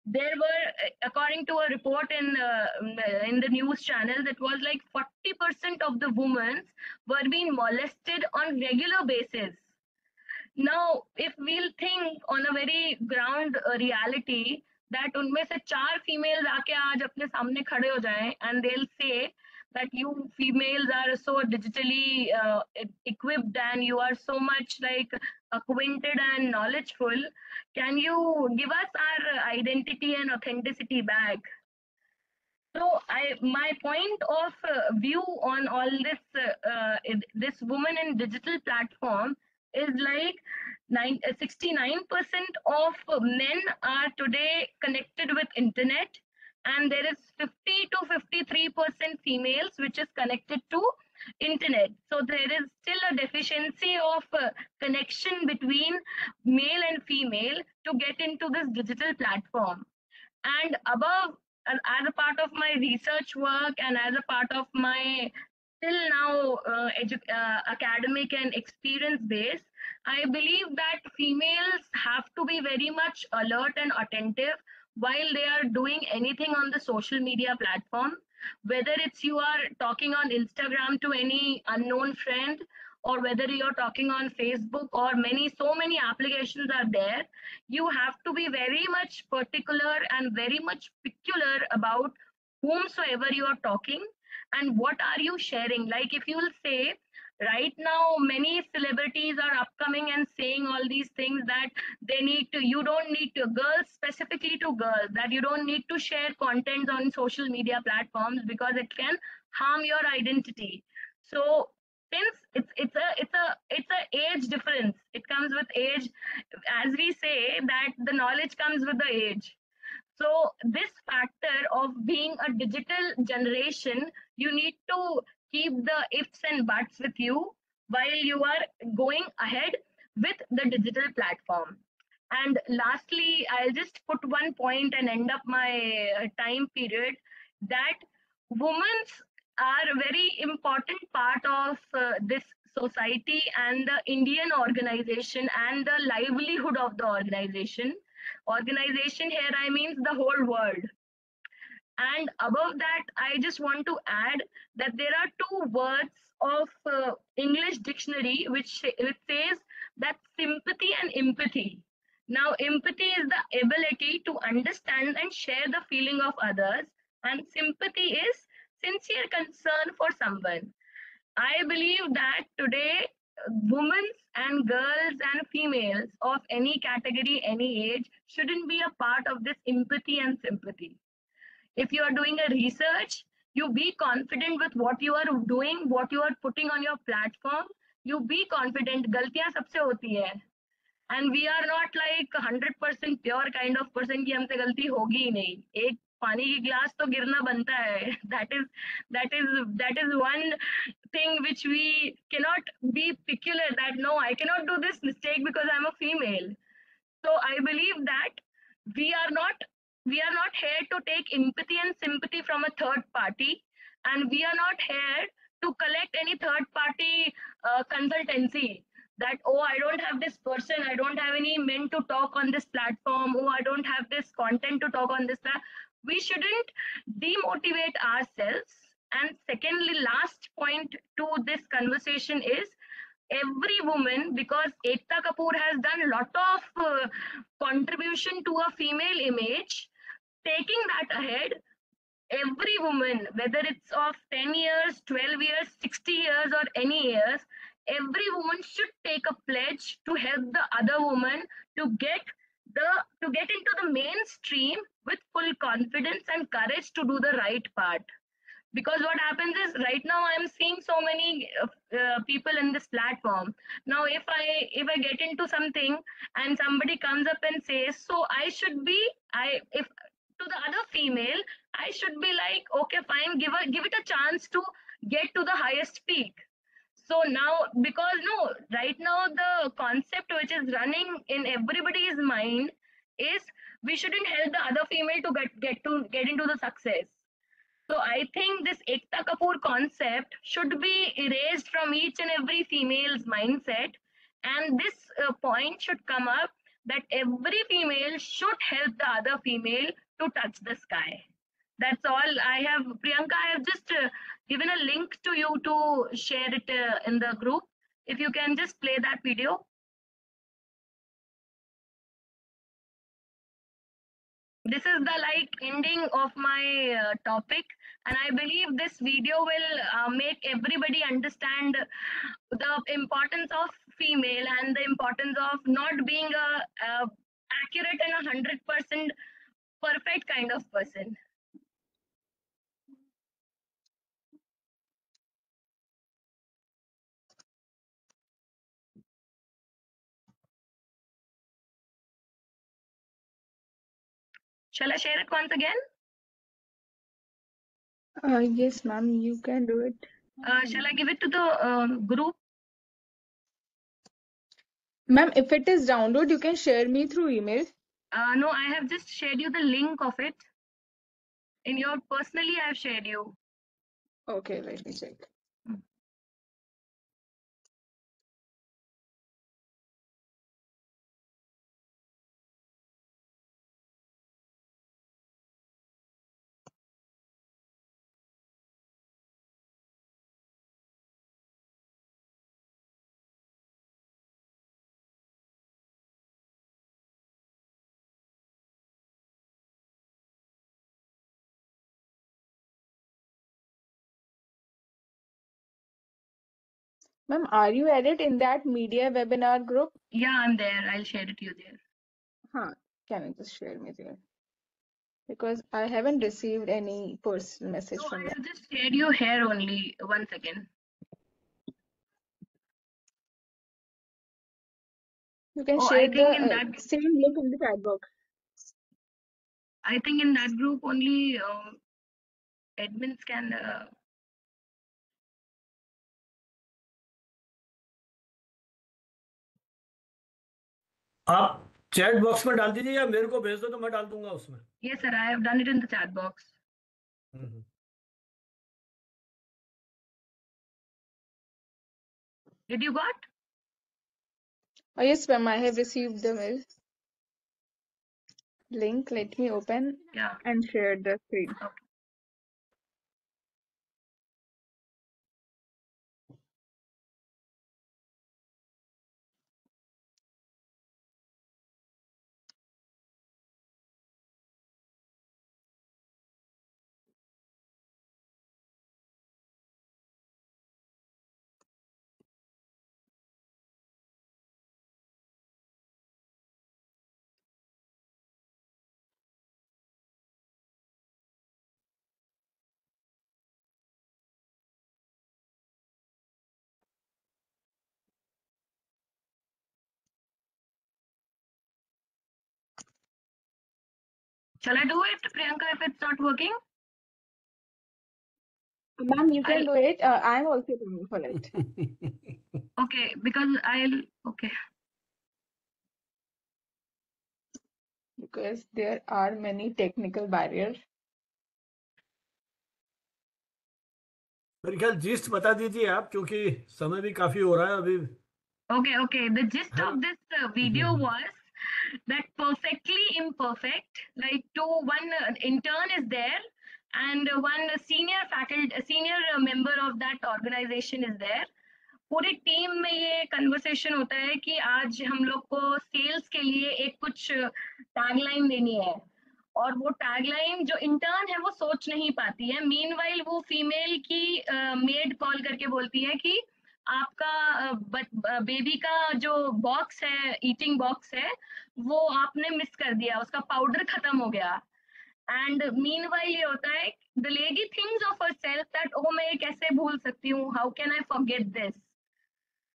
There were, according to a report in the news channels, it was like 40% of the women were being molested on regular basis. Now, if we'll think on a very ground reality, that उनमें से 4 females आके आज अपने सामने खड़े हो जाएं and they'll say that you females are so digitally equipped and you are so much like acquainted and knowledgeful, can you give us our identity and authenticity back? So my point of view on all this woman in digital platform is like 69% of men are today connected with internet, and there is 50 to 53% females which is connected to internet. So there is still a deficiency of connection between male and female to get into this digital platform. And above, as a part of my research work and as a part of my till now academic and experience base, I believe that females have to be very much alert and attentive while they are doing anything on the social media platform, whether it's you are talking on Instagram to any unknown friend, or whether you're talking on Facebook, or so many applications are there. You have to be very much particular and very much peculiar about whomsoever you are talking and what are you sharing. Like if you will say, right now many celebrities are upcoming and saying all these things that you don't need to, girls, specifically to girls, that you don't need to share content on social media platforms because it can harm your identity. So since it's a age difference, it comes with age, as we say that the knowledge comes with the age. So this factor of being a digital generation, you need to keep the ifs and buts with you while you are going ahead with the digital platform. And lastly, I'll just put one point and end up my time period, that women are a very important part of this society and the Indian organization and the livelihood of the organization. Organization here, I means the whole world. And above that, I just want to add that there are 2 words of English dictionary which says that sympathy and empathy. Now, empathy is the ability to understand and share the feeling of others, and sympathy is sincere concern for someone. I believe that today, women and girls and females of any category, any age, shouldn't be a part of this empathy and sympathy. If you are doing a research, you be confident with what you are doing, what you are putting on your platform. You be confident. गलतियां सबसे होती है. And we are not like 100% pure kind of person कि हमसे गलती होगी ही नहीं. एक पानी की गिलास तो गिरना बनता है. That is one thing which we cannot be peculiar, that no, I cannot do this mistake because I'm a female. So I believe that we are not here to take empathy and sympathy from a third party, and we are not here to collect any third party consultancy, that oh, I don't have this person, I don't have any men to talk on this platform, oh, I don't have this content to talk on this platform. We shouldn't demotivate ourselves. And secondly, last point to this conversation is every woman, because Ekta Kapoor has done a lot of contribution to a female image, taking that ahead, every woman, whether it's of 10 years, 12 years, 60 years, or any years, every woman should take a pledge to help the other woman to get into the mainstream with full confidence and courage to do the right part. Because what happens is, right now I'm seeing so many people in this platform. Now if I get into something and somebody comes up and says, so I should be, if to the other female, I should be like, okay, fine, give it a chance to get to the highest peak. So now, because no, right now the concept which is running in everybody's mind is, we shouldn't help the other female to get into the success. So I think this Ekta Kapoor concept should be erased from each and every female's mindset, and this point should come up, that every female should help the other female to touch the sky. That's all I have. Priyanka, I have just given a link to you to share it in the group. If you can just play that video. This is the like ending of my topic, and I believe this video will make everybody understand the importance of female and the importance of not being a accurate and 100% perfect kind of person. Shall I share it once again? Yes, ma'am, you can do it. Shall I give it to the group? Ma'am, if it is download, you can share me through email. No, I have just shared you the link of it. In your personally, I have shared you. Okay, let me check. Ma'am, are you added in that media webinar group? Yeah, I'm there. I'll share it to you there. Huh, can you just share me there? Because I haven't received any personal message No, from I that. have just shared you here only. 1 second. You can Oh, share I think in the that same link in the chat box. I think in that group only admins can. आप chat box में डाल दीजिए या मेरे को भेज दो तो मैं डाल दूंगा उसमें. Yes, sir. I have done it in the chat box. Did you got? Oh, yes, ma'am, I have received the mail. Link, let me open Yeah. and share the screen. Okay. Shall I do it, Priyanka, if it's not working? Ma'am, you can I'll- do it. I'm also doing for it. Okay, because okay. Because there are many technical barriers. मेरे ख्याल gist बता दीजिए आप, क्योंकि समय भी काफी हो रहा है अभी. Okay. The gist Huh? of this video was that perfectly imperfect, like one intern is there and one senior member of that organization is there. पूरी टीम में ये कन्वर्सेशन होता है कि आज हम लोग को सेल्स के लिए एक कुछ टैगलाइन देनी है. और वो टैगलाइन जो इंटर्न है वो सोच नहीं पाती है। मीनवाइल वो फीमेल की मेड कॉल करके बोलती है कि आपका बेबी का जो बॉक्स है, ईटिंग बॉक्स है, वो आपने मिस कर दिया, उसका पाउडर खत्म हो गया। एंड मीनवाइल ये होता है, the lady thinks of herself that ओ मैं ये कैसे भूल सकती हूँ, how can I forget this.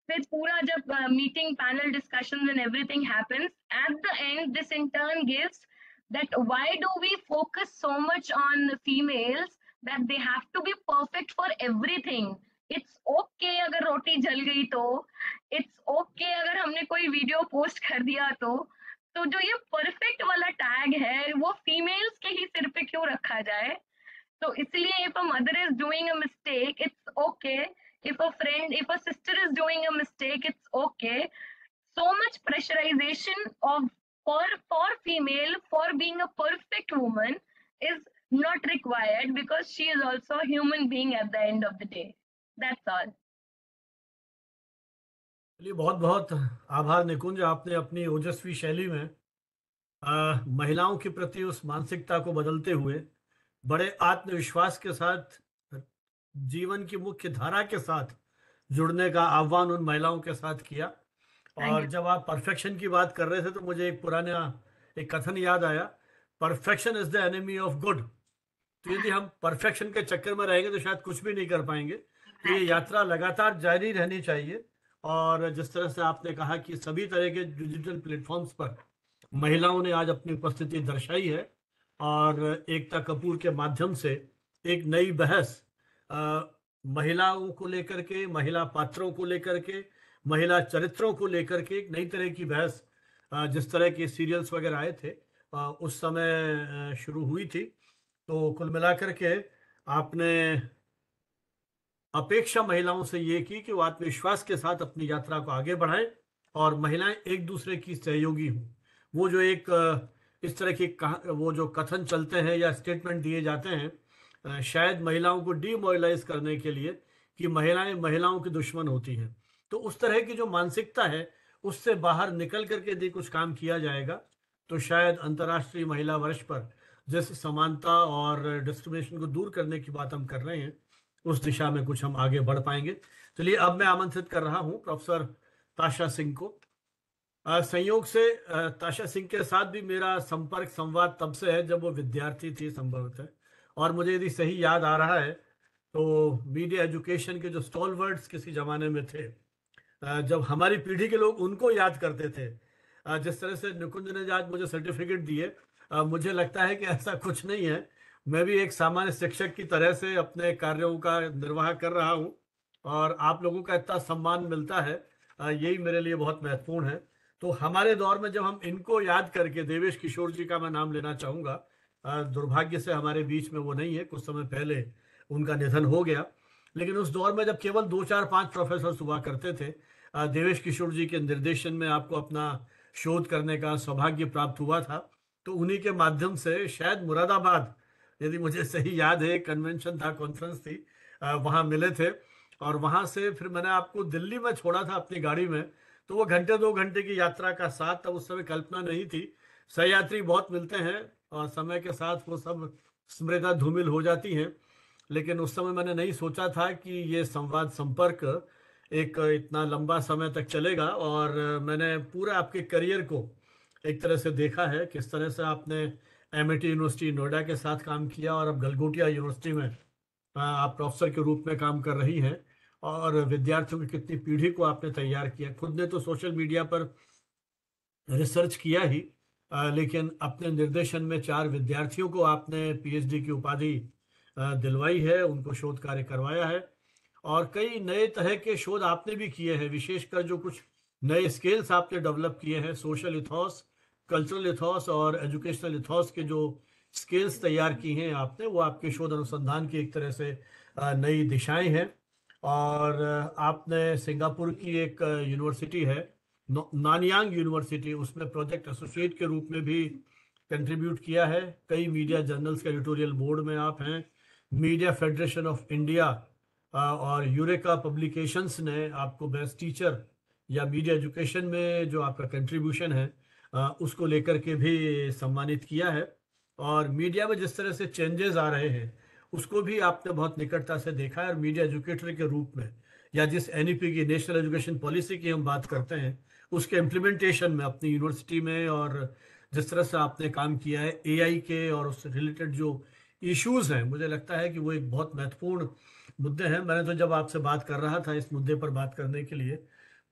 फिर पूरा जब meeting, panel discussion and everything happens, at the end this in turn gives that why do we focus so much on females that they have to be perfect for everything. It's okay अगर रोटी जल गई तो, it's okay अगर हमने कोई video post कर दिया तो जो ये परफेक्ट वाला टैग है वो फीमेल्स के ही सिर पे क्यों रखा जाए। तो इसलिए if a mother is doing a mistake, it's okay. If a friend, if a sister is doing a mistake, it's okay. So much pressurization of for female for being a perfect woman is not required, because she is also a human being at the end of the day. That's all. चलिए, बहुत बहुत आभार निकुंज, आपने अपनी ओजस्वी शैली में महिलाओं के प्रति उस मानसिकता को बदलते हुए बड़े आत्मविश्वास के साथ जीवन की मुख्य धारा के साथ जुड़ने का आह्वान उन महिलाओं के साथ किया। और जब आप परफेक्शन की बात कर रहे थे तो मुझे एक पुराना एक कथन याद आया, perfection is the enemy of good. तो यदि हम परफेक्शन के चक्कर में रहेंगे तो शायद कुछ भी नहीं कर पाएंगे। तो ये यात्रा लगातार जारी रहनी चाहिए। और जिस तरह से आपने कहा कि सभी तरह के डिजिटल प्लेटफॉर्म्स पर महिलाओं ने आज अपनी उपस्थिति दर्शाई है और एकता कपूर के माध्यम से एक नई बहस महिलाओं को लेकर के, महिला पात्रों को लेकर के, महिला चरित्रों को लेकर के एक नई तरह की बहस जिस तरह के सीरियल्स वगैरह आए थे उस समय शुरू हुई थी। तो कुल मिलाकर के आपने अपेक्षा महिलाओं से ये की कि वो आत्मविश्वास के साथ अपनी यात्रा को आगे बढ़ाएं और महिलाएं एक दूसरे की सहयोगी हों। वो जो एक इस तरह की वो जो कथन चलते हैं या स्टेटमेंट दिए जाते हैं शायद महिलाओं को डीमोरलाइज करने के लिए कि महिलाएं महिलाओं की दुश्मन होती हैं, तो उस तरह की जो मानसिकता है उससे बाहर निकल करके यदि कुछ काम किया जाएगा तो शायद अंतर्राष्ट्रीय महिला वर्ष पर जिस समानता और डिस्क्रिमिनेशन को दूर करने की बात हम कर रहे हैं उस दिशा में कुछ हम आगे बढ़ पाएंगे। चलिए, अब मैं आमंत्रित कर रहा हूं प्रोफेसर ताशा सिंह को। संयोग से ताशा सिंह के साथ भी मेरा संपर्क संवाद तब से है जब वो विद्यार्थी थी संभवतः, और मुझे यदि सही याद आ रहा है तो मीडिया एजुकेशन के जो स्टॉलवर्ड्स किसी जमाने में थे, जब हमारी पीढ़ी के लोग उनको याद करते थे, जिस तरह से निकुंज ने आज मुझे सर्टिफिकेट दिए, मुझे लगता है कि ऐसा कुछ नहीं है। मैं भी एक सामान्य शिक्षक की तरह से अपने कार्यों का निर्वाह कर रहा हूं और आप लोगों का इतना सम्मान मिलता है, यही मेरे लिए बहुत महत्वपूर्ण है। तो हमारे दौर में जब हम इनको याद करके, देवेश किशोर जी का मैं नाम लेना चाहूँगा, दुर्भाग्य से हमारे बीच में वो नहीं है, कुछ समय पहले उनका निधन हो गया, लेकिन उस दौर में जब केवल 2, 4, 5 प्रोफेसर हुआ करते थे, देवेश किशोर जी के निर्देशन में आपको अपना शोध करने का सौभाग्य प्राप्त हुआ था। तो उन्हीं के माध्यम से शायद मुरादाबाद, यदि मुझे सही याद है, कन्वेंशन था, कॉन्फ्रेंस थी, वहाँ मिले थे और वहाँ से फिर मैंने आपको दिल्ली में छोड़ा था अपनी गाड़ी में। तो वो घंटे 2 घंटे की यात्रा का साथ, तब उस समय कल्पना नहीं थी। सहयात्री बहुत मिलते हैं और समय के साथ वो सब स्मृति धूमिल हो जाती हैं, लेकिन उस समय मैंने नहीं सोचा था कि ये संवाद संपर्क एक इतना लंबा समय तक चलेगा। और मैंने पूरा आपके करियर को एक तरह से देखा है, किस तरह से आपने एमआईटी यूनिवर्सिटी नोएडा के साथ काम किया और अब गलगोटिया यूनिवर्सिटी में आप प्रोफेसर के रूप में काम कर रही हैं और विद्यार्थियों की कितनी पीढ़ी को आपने तैयार किया। खुद ने तो सोशल मीडिया पर रिसर्च किया ही, लेकिन अपने निर्देशन में 4 विद्यार्थियों को आपने पीएचडी की उपाधि दिलवाई है, उनको शोध कार्य करवाया है और कई नए तरह के शोध आपने भी किए हैं। विशेषकर जो कुछ नए स्केल्स आपने डेवलप किए हैं, सोशल इथॉस, कल्चरल इथॉस और एजुकेशनल इथॉस के जो स्केल्स तैयार की हैं आपने, वो आपके शोध अनुसंधान की एक तरह से नई दिशाएं हैं। और आपने सिंगापुर की एक यूनिवर्सिटी है, नानयांग यूनिवर्सिटी, उसमें प्रोजेक्ट एसोसिएट के रूप में भी कंट्रीब्यूट किया है। कई मीडिया जर्नल्स के एडिटोरियल बोर्ड में आप हैं। मीडिया फेडरेशन ऑफ इंडिया और यूरेका पब्लिकेशंस ने आपको बेस्ट टीचर या मीडिया एजुकेशन में जो आपका कंट्रीब्यूशन है उसको लेकर के भी सम्मानित किया है। और मीडिया में जिस तरह से चेंजेस आ रहे हैं उसको भी आपने बहुत निकटता से देखा है। और मीडिया एजुकेटर के रूप में या जिस एनईपी की, नेशनल एजुकेशन पॉलिसी की हम बात करते हैं, उसके इम्प्लीमेंटेशन में अपनी यूनिवर्सिटी में, और जिस तरह से आपने काम किया है एआई के और उससे रिलेटेड जो इश्यूज हैं, मुझे लगता है कि वो एक बहुत महत्वपूर्ण मुद्दे हैं। मैंने तो जब आपसे बात कर रहा था इस मुद्दे पर बात करने के लिए,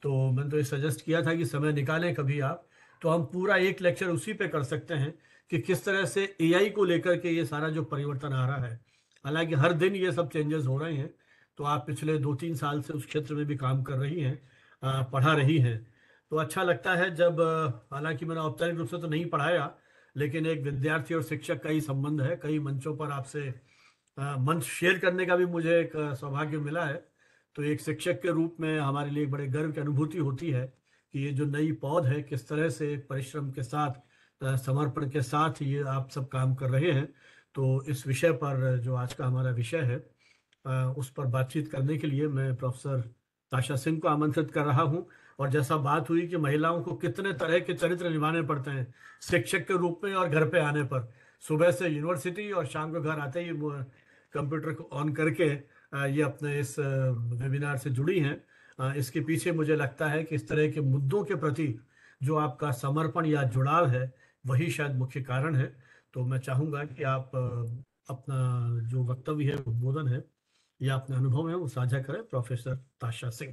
तो मैंने तो ये सजेस्ट किया था कि समय निकालें कभी आप, तो हम पूरा एक लेक्चर उसी पे कर सकते हैं कि किस तरह से एआई को लेकर के ये सारा जो परिवर्तन आ रहा है। हालांकि हर दिन ये सब चेंजेस हो रहे हैं, तो आप पिछले 2-3 साल से उस क्षेत्र में भी काम कर रही हैं, पढ़ा रही हैं, तो अच्छा लगता है जब हालांकि मैंने औपचारिक रूप से तो नहीं पढ़ाया, लेकिन एक विद्यार्थी और शिक्षक का ही संबंध है। कई मंचों पर आपसे मंच शेयर करने का भी मुझे एक सौभाग्य मिला है। तो एक शिक्षक के रूप में हमारे लिए एक बड़े गर्व की अनुभूति होती है कि ये जो नई पौध है किस तरह से परिश्रम के साथ, समर्पण के साथ ये आप सब काम कर रहे हैं। तो इस विषय पर जो आज का हमारा विषय है, उस पर बातचीत करने के लिए मैं प्रोफेसर ताशा सिंह को आमंत्रित कर रहा हूं। और जैसा बात हुई कि महिलाओं को कितने तरह के चरित्र निभाने पड़ते हैं शिक्षक के रूप में और घर पे आने पर, सुबह से यूनिवर्सिटी और शाम को घर आते ही वो कंप्यूटर को ऑन करके ये अपने इस वेबिनार से जुड़ी हैं। इसके पीछे मुझे लगता है कि इस तरह के मुद्दों के प्रति जो आपका समर्पण या जुड़ाव है वही शायद मुख्य कारण है। तो मैं चाहूंगा कि आप अपना जो वक्तव्य है, उद्बोधन है या अपने अनुभव है वो साझा करें, प्रोफेसर ताशा Singh.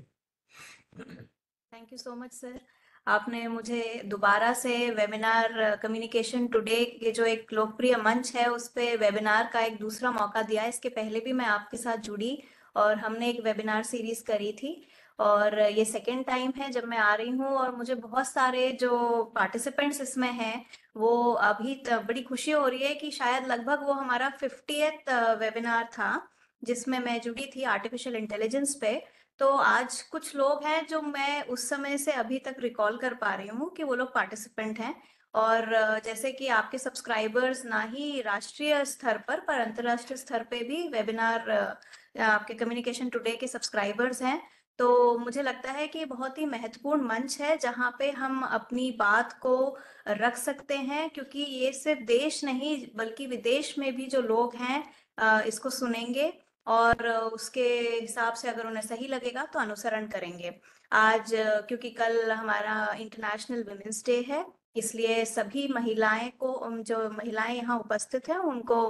Thank you so much sir. आपने मुझे दोबारा से वेबिनार कम्युनिकेशन टुडे के जो एक लोकप्रिय मंच है उस पे वेबिनार का एक दूसरा मौका दिया। इसके पहले भी मैं आपके साथ जुड़ी और हमने एक वेबिनार सीरीज करी थी, और ये सेकेंड टाइम है जब मैं आ रही हूँ। और मुझे बहुत सारे जो पार्टिसिपेंट्स इसमें हैं वो अभी बड़ी खुशी हो रही है कि शायद लगभग वो हमारा 50th वेबिनार था जिसमें मैं जुड़ी थी आर्टिफिशियल इंटेलिजेंस पे। तो आज कुछ लोग हैं जो मैं उस समय से अभी तक रिकॉल कर पा रही हूँ कि वो लोग पार्टिसिपेंट हैं। और जैसे कि आपके सब्सक्राइबर्स ना ही राष्ट्रीय स्तर पर अंतर्राष्ट्रीय स्तर पे भी वेबिनार आपके कम्युनिकेशन टुडे के सब्सक्राइबर्स हैं। तो मुझे लगता है कि बहुत ही महत्वपूर्ण मंच है जहाँ पे हम अपनी बात को रख सकते हैं, क्योंकि ये सिर्फ देश नहीं बल्कि विदेश में भी जो लोग हैं इसको सुनेंगे और उसके हिसाब से अगर उन्हें सही लगेगा तो अनुसरण करेंगे। आज क्योंकि कल हमारा इंटरनेशनल वुमेन्स डे है, इसलिए सभी महिलाएं को, जो महिलाएं यहाँ उपस्थित हैं उनको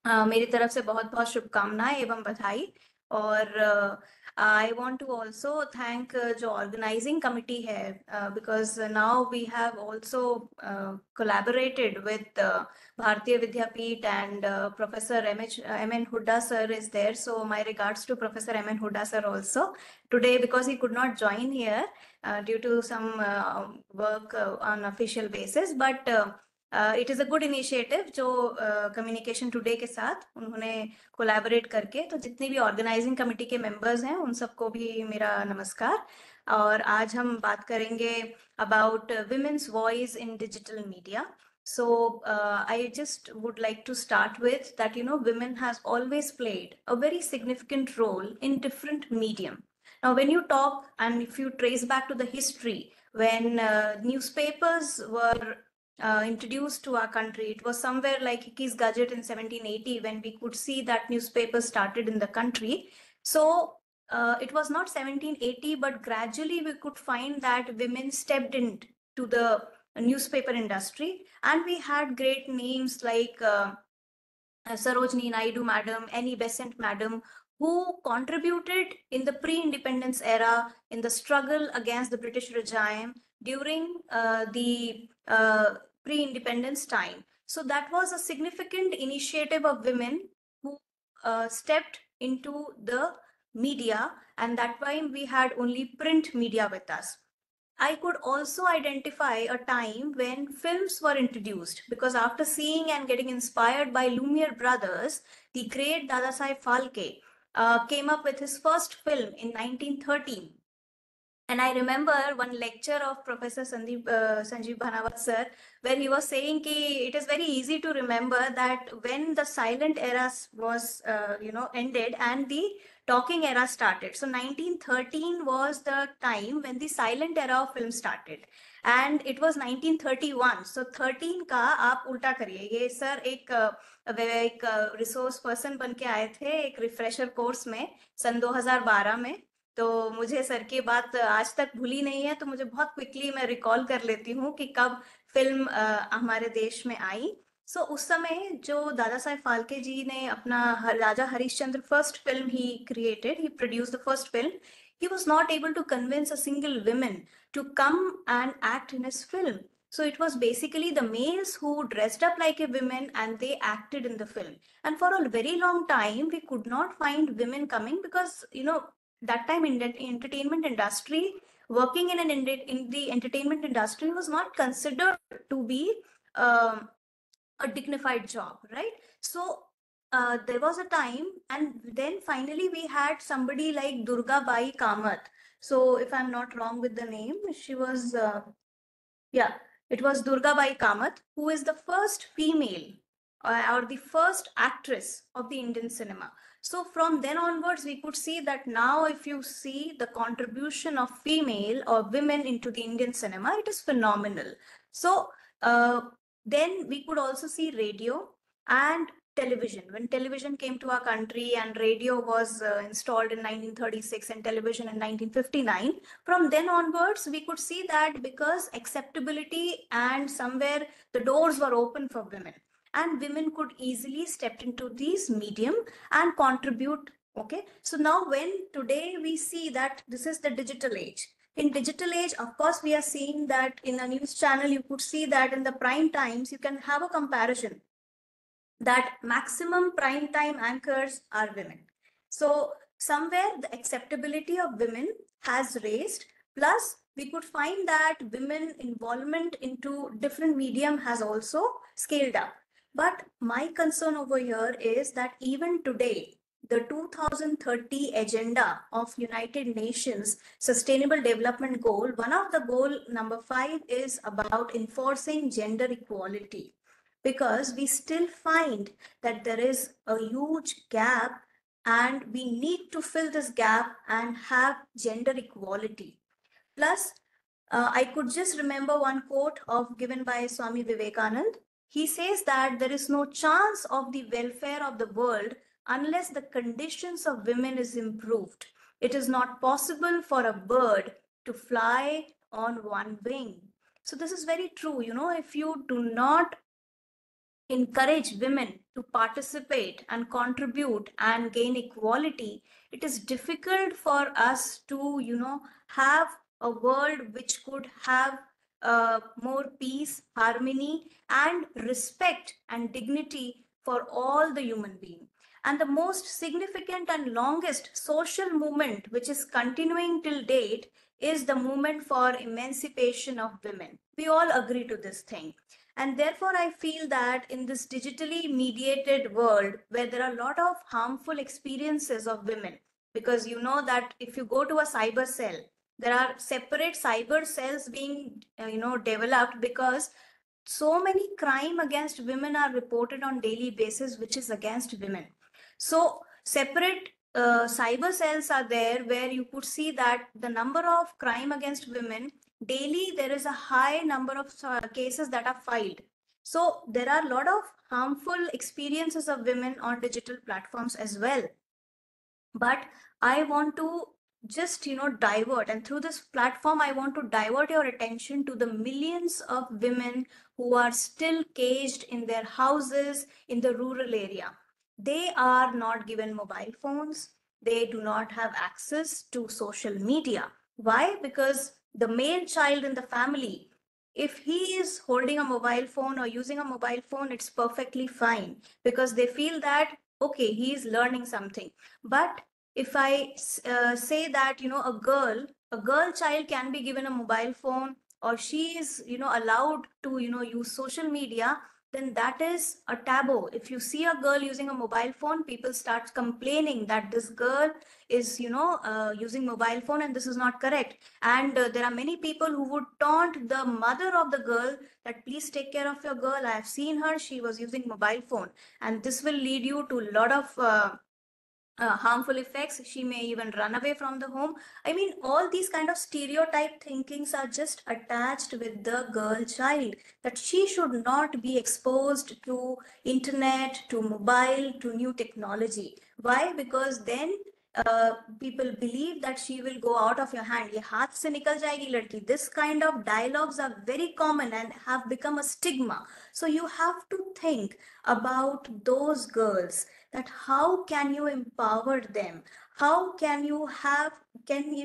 मेरी तरफ से बहुत बहुत शुभकामनाएं एवं बधाई। और I want to also thank जो ऑर्गेनाइजिंग कमिटी है, because now we have also collaborated with Bharatiya Vidyapeeth, and Professor M.N. Hooda sir is there. So my regards to Professor M.N. Hooda sir also today, because he could not join here due to some work on official basis. But it is a good initiative जो communication today के साथ उन्होंने collaborate करके, तो जितनी भी organising committee के members हैं उन सबको भी मेरा नमस्कार। और आज हम बात करेंगे about women's voice in digital media. So I just would like to start with that, women has always played a very significant role in different medium. Now, when you talk and if you trace back to the history, when newspapers were introduced to our country, it was somewhere like Hickey's Gadget in 1780 when we could see that newspapers started in the country. So it was not 1780, but gradually we could find that women stepped into the newspaper industry, and we had great names like Sarojini Naidu madam, Annie Besant madam, who contributed in the pre-independence era in the struggle against the British regime during the pre-independence time. So that was a significant initiative of women who stepped into the media, and that time we had only print media with us. I could also identify a time when films were introduced, because after seeing and getting inspired by Lumiere brothers, the great Dadasaheb Phalke came up with his first film in 1913. And I remember one lecture of Professor Sanjeev Bhanawat sir, where he was saying that it is very easy to remember that when the silent era was, ended and the talking era started. So 1913 was the time when the silent era of film started. and it was 1931. So 13 का आप उल्टा करिए. ये sir एक resource person बन के आए थे एक रिफ्रेशर कोर्स में सन 2012 में. तो मुझे सर की बात आज तक भूली नहीं है, तो मुझे बहुत क्विकली मैं रिकॉल कर लेती हूँ कि कब फिल्म हमारे देश में आई. सो उस समय जो दादा साहेब फाल्के जी ने अपना Raja Harishchandra first film he created, he produced the first film. He was not able to convince a single woman to come and act in his film. So it was basically the males who dressed up like a woman and they acted in the film. And for a very long time, we could not find women coming because, you know, that time in the entertainment industry, working in the entertainment industry was not considered to be a dignified job, right? So there was a time, and then finally we had somebody like Durga Bai Kamath. So if I'm not wrong with the name, she was, yeah, it was Durga Bai Kamath, who is the first female or the first actress of the Indian cinema. So from then onwards, we could see that now if you see the contribution of female or women into the Indian cinema, it is phenomenal. So then we could also see radio and television. When television came to our country and radio was installed in 1936 and television in 1959, from then onwards, we could see that because acceptability and somewhere the doors were open for women and women could easily step into these medium and contribute. Okay, so now when today we see that this is the digital age. In digital age, of course, we are seeing that in a news channel, you could see that in the prime times, you can have a comparison that maximum prime time anchors are women. So somewhere the acceptability of women has raised, plus we could find that women involvement into different medium has also scaled up. But my concern over here is that even today, the 2030 agenda of United Nations Sustainable Development Goal, one of the goal number 5 is about enforcing gender equality, because we still find that there is a huge gap and we need to fill this gap and have gender equality. Plus, I could just remember one quote given by Swami Vivekanand. He says that there is no chance of the welfare of the world unless the conditions of women is improved. It is not possible for a bird to fly on one wing. So this is very true. You know, if you do not encourage women to participate and contribute and gain equality, it is difficult for us to, you know, have a world which could have more peace, harmony, and respect and dignity for all the human beings. And the most significant and longest social movement which is continuing till date is the movement for emancipation of women. We all agree to this thing. And therefore, I feel that in this digitally mediated world where there are a lot of harmful experiences of women, because you know that if you go to a cyber cell, there are separate cyber cells being developed because so many crime against women are reported on daily basis, which is against women. So separate cyber cells are there where you could see that the number of crime against women daily, there is a high number of cases that are filed. So there are a lot of harmful experiences of women on digital platforms as well. But I want to just, divert, and through this platform, I want to divert your attention to the millions of women who are still caged in their houses in the rural area. They are not given mobile phones. They do not have access to social media. Why? Because the male child in the family, if he is holding a mobile phone or using a mobile phone, it's perfectly fine because they feel that, okay, he is learning something. But if I say that, a girl child can be given a mobile phone, or she is, allowed to, use social media, then that is a taboo. If you see a girl using a mobile phone, people start complaining that this girl is, using mobile phone and this is not correct. And there are many people who would taunt the mother of the girl that please take care of your girl. I have seen her, she was using mobile phone. And this will lead you to a lot of harmful effects. She may even run away from the home. I mean, all these kind of stereotype thinkings are just attached with the girl child, that she should not be exposed to internet, to mobile, to new technology. Why? Because then people believe that she will go out of your hand. ये हाथ से निकल जाएगी लड़की. This kind of dialogues are very common and have become a stigma. So you have to think about those girls, that how can you empower them? How can you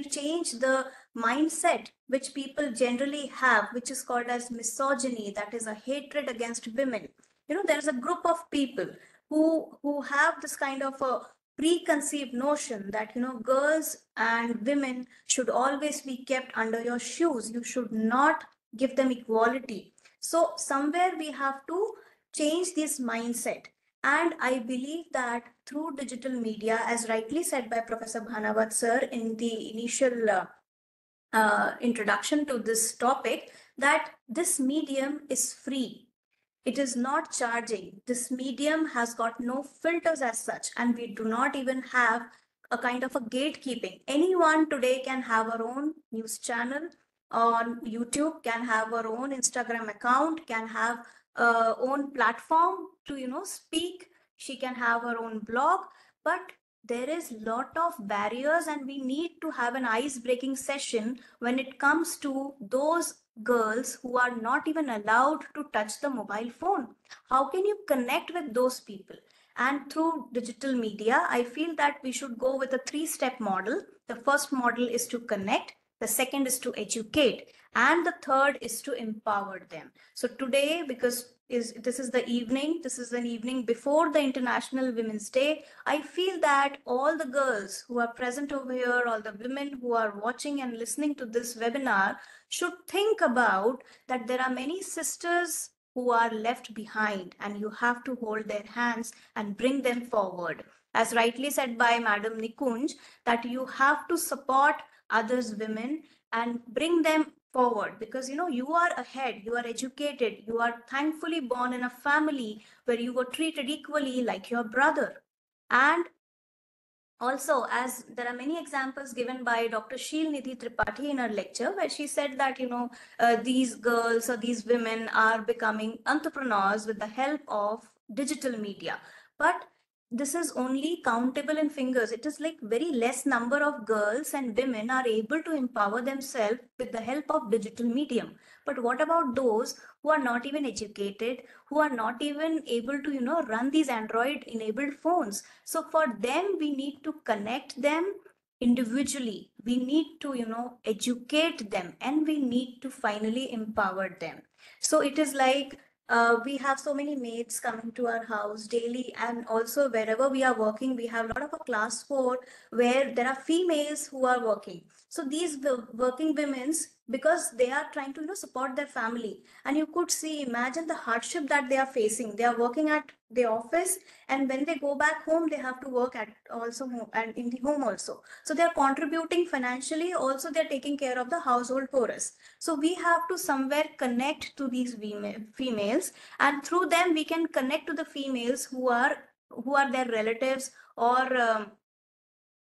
change the mindset which people generally have, which is called as misogyny, that is a hatred against women. You know, there's a group of people who have this kind of a preconceived notion that, you know, girls and women should always be kept under your shoes. You should not give them equality. So somewhere we have to change this mindset. And I believe that through digital media, as rightly said by Professor Bhanawat sir in the initial introduction to this topic, that this medium is free. It is not charging. This medium has got no filters as such, and we do not even have a kind of a gatekeeping. Anyone today can have our own news channel on YouTube, can have our own Instagram account, can have own platform to, you know, speak. She can have her own blog, but there is lot of barriers, and we need to have an ice-breaking session when it comes to those girls who are not even allowed to touch the mobile phone. How can you connect with those people? And through digital media, I feel that we should go with a 3-step model. The first model is to connect, the second is to educate, and the third is to empower them. So today, because this is an evening before the International Women's Day, I feel that all the girls who are present over here, all the women who are watching and listening to this webinar, should think about that there are many sisters who are left behind, and you have to hold their hands and bring them forward. As rightly said by Madam Nikunj, that you have to support others women and bring them forward, because, you know, you are ahead, you are educated, you are thankfully born in a family where you were treated equally like your brother. And also, as there are many examples given by Dr. Sheel Nidhi Tripathi in her lecture, where she said that, you know, these girls or these women are becoming entrepreneurs with the help of digital media. But this is only countable in fingers. It is like very less number of girls and women are able to empower themselves with the help of digital medium. But what about those who are not even educated, who are not even able to, you know, run these Android enabled phones? So for them, we need to connect them individually. We need to, you know, educate them, and we need to finally empower them. So it is like, we have so many maids coming to our house daily, and also wherever we are working, we have a lot of a class 4 where there are females who are working. So these working women's, because they are trying to, you know, support their family, and you could see, imagine the hardship that they are facing. They are working at the office, and when they go back home, they have to work at also home and in the home also. So they are contributing financially, also they're taking care of the household chorus. So we have to somewhere connect to these females, and through them we can connect to the females who are their relatives or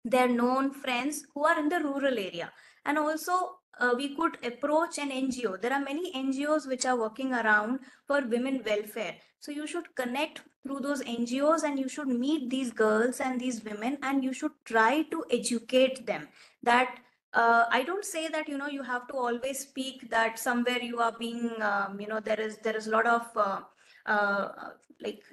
their known friends who are in the rural area. And also we could approach an NGO. There are many NGOs which are working around for women welfare. So you should connect through those NGOs, and you should meet these girls and these women, and you should try to educate them. That I don't say that, you know, you have to always speak that somewhere you are being, you know, there is a lot of like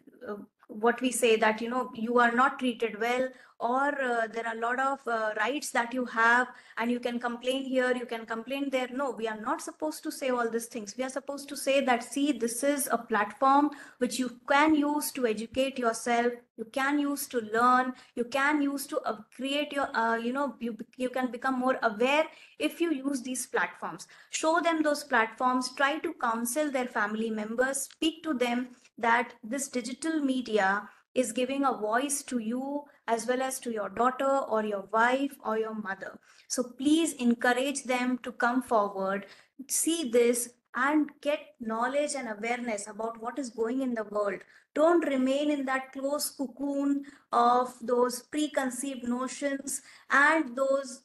what we say, that, you know, you are not treated well, or there are a lot of rights that you have, and you can complain here, you can complain there. No, we are not supposed to say all these things. We are supposed to say that, see, this is a platform which you can use to educate yourself, you can use to learn, you can use to create your, you know, you can become more aware if you use these platforms. Show them those platforms, try to counsel their family members, speak to them that this digital media is giving a voice to you as well as to your daughter or your wife or your mother. So please encourage them to come forward, see this, and get knowledge and awareness about what is going in the world. Don't remain in that close cocoon of those preconceived notions and those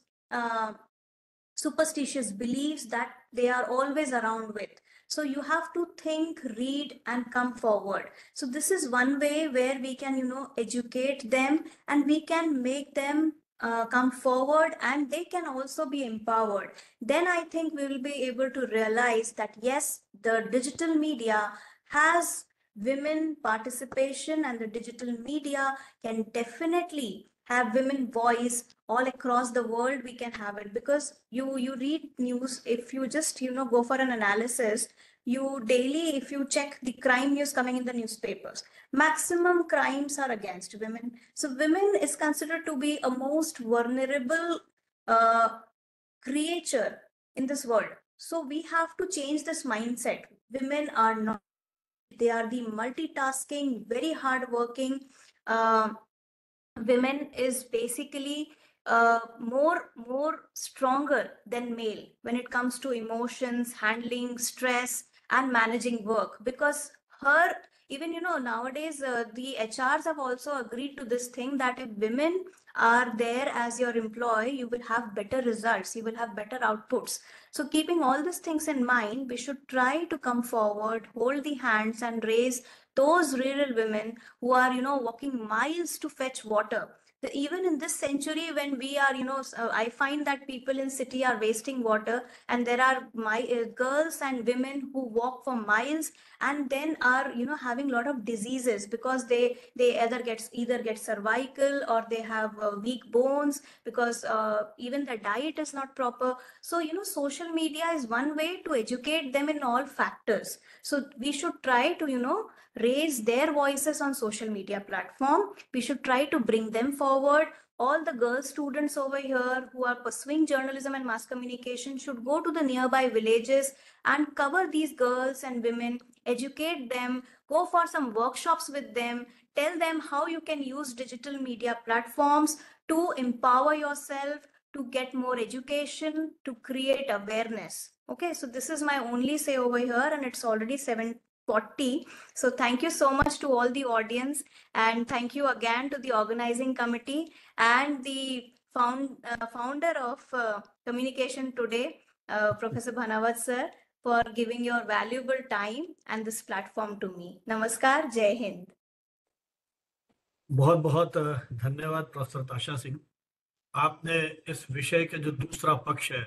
superstitious beliefs that they are always around with. So you have to think, read, and come forward. So this is one way where we can, educate them, and we can make them come forward, and they can also be empowered. Then I think we will be able to realize that yes, the digital media has women participation, and the digital media can definitely have women voice all across the world. We can have it, because you read news. If you just go for an analysis, you daily, if you check the crime news coming in the newspapers, maximum crimes are against women. So women is considered to be a most vulnerable creature in this world. So we have to change this mindset. Women are not, they are the multitasking, very hardworking women is basically more stronger than male when it comes to emotions, handling stress, and managing work. Because her, even nowadays the HRs have also agreed to this thing, that if women are there as your employee, you will have better results, you will have better outputs. So keeping all these things in mind, we should try to come forward, hold the hands, and raise those rural women who are walking miles to fetch water. Even in this century, when we are I find that people in city are wasting water, and there are girls and women who walk for miles, and then are having a lot of diseases, because they either get cervical, or they have weak bones, because even the diet is not proper. So social media is one way to educate them in all factors. So we should try to raise their voices on social media platform. We should try to bring them forward. All the girl students over here who are pursuing journalism and mass communication should go to the nearby villages and cover these girls and women, educate them, go for some workshops with them, tell them how you can use digital media platforms to empower yourself, to get more education, to create awareness. Okay, so this is my only say over here, and it's already 7:40. So thank you so much to all the audience, and thank you again to the organizing committee and the founder of Communication Today, Professor Bhanawat sir, for giving your valuable time and this platform to me. Namaskar, Jai Hind. बहुत बहुत धन्यवाद professor ताशा सिंह। आपने इस विषय के जो दूसरा पक्ष है,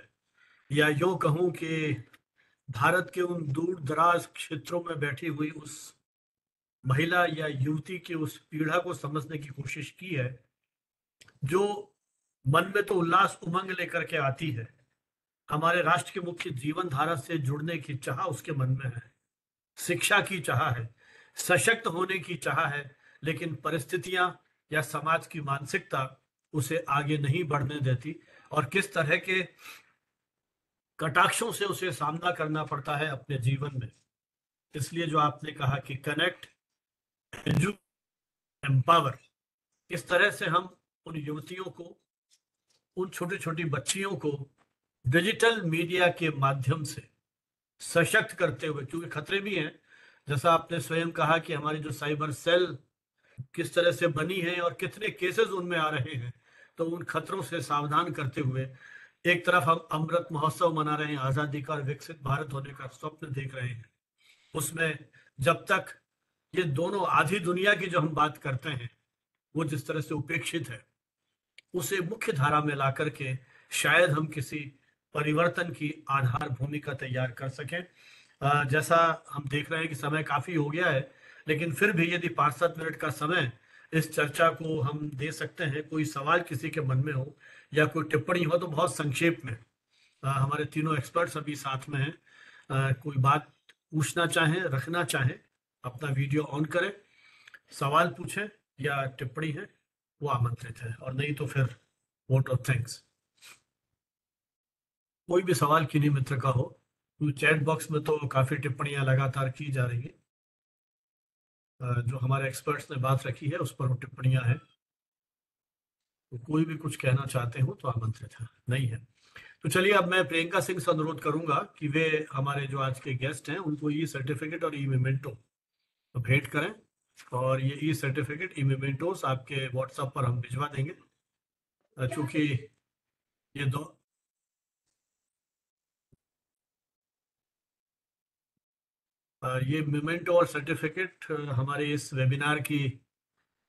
या यूं कहूं कि भारत के उन दूर दराज क्षेत्रों में बैठी हुई उस महिला या युवती की उस पीड़ा को समझने की कोशिश की है, जो मन में तो उल्लास उमंग लेकर के आती है। हमारे राष्ट्र की मुख्य जीवन धारा से जुड़ने की चाह उसके मन में है, शिक्षा की चाह है, सशक्त होने की चाह है, लेकिन परिस्थितियां या समाज की मानसिकता उसे आगे नहीं बढ़ने देती, और किस तरह के कटाक्षों से उसे सामना करना पड़ता है अपने जीवन में। इसलिए जो आपने कहा कि कनेक्ट, एम्पावर, किस तरह से हम उन युवतियों को, उन छोटी छोटी बच्चियों को डिजिटल मीडिया के माध्यम से सशक्त करते हुए, क्योंकि खतरे भी हैं, जैसा आपने स्वयं कहा कि हमारी जो साइबर सेल किस तरह से बनी है और कितने केसेस उनमें आ रहे हैं, तो उन खतरों से सावधान करते हुए एक तरफ हम अमृत महोत्सव मना रहे हैं, आजादी का और विकसित भारत होने का स्वप्न देख रहे हैं, उसमें जब तक ये दोनों आधी दुनिया की जो हम बात करते हैं वो जिस तरह से उपेक्षित है, उसे मुख्य धारा में ला करके शायद हम किसी परिवर्तन की आधार भूमिका तैयार कर सकें। जैसा हम देख रहे हैं कि समय काफी हो गया है, लेकिन फिर भी यदि 5-7 मिनट का समय इस चर्चा को हम दे सकते हैं, कोई सवाल किसी के मन में हो या कोई टिप्पणी हो तो बहुत संक्षेप में। हमारे तीनों एक्सपर्ट्स अभी साथ में हैं, कोई बात पूछना चाहें, रखना चाहें, अपना वीडियो ऑन करें, सवाल पूछें या टिप्पणी है वो आमंत्रित है, और नहीं तो फिर वोट ऑफ थैंक्स। कोई भी सवाल किन्हीं मित्र का हो, तो चैट बॉक्स में तो काफी टिप्पणियां लगातार की जा रही है, जो हमारे एक्सपर्ट्स ने बात रखी है उस पर वो टिप्पणियां हैं, तो कोई भी कुछ कहना चाहते हो तो आमंत्रित है, नहीं है तो चलिए अब मैं प्रियंका सिंह से अनुरोध करूंगा कि वे हमारे जो आज के गेस्ट हैं उनको ई सर्टिफिकेट और ई मेमेंटो तो भेंट करें, और ये ई सर्टिफिकेट ई मेमेंटोस आपके व्हाट्सएप पर हम भिजवा देंगे। चूंकि ये ये मेमेंटो और सर्टिफिकेट हमारे इस वेबिनार की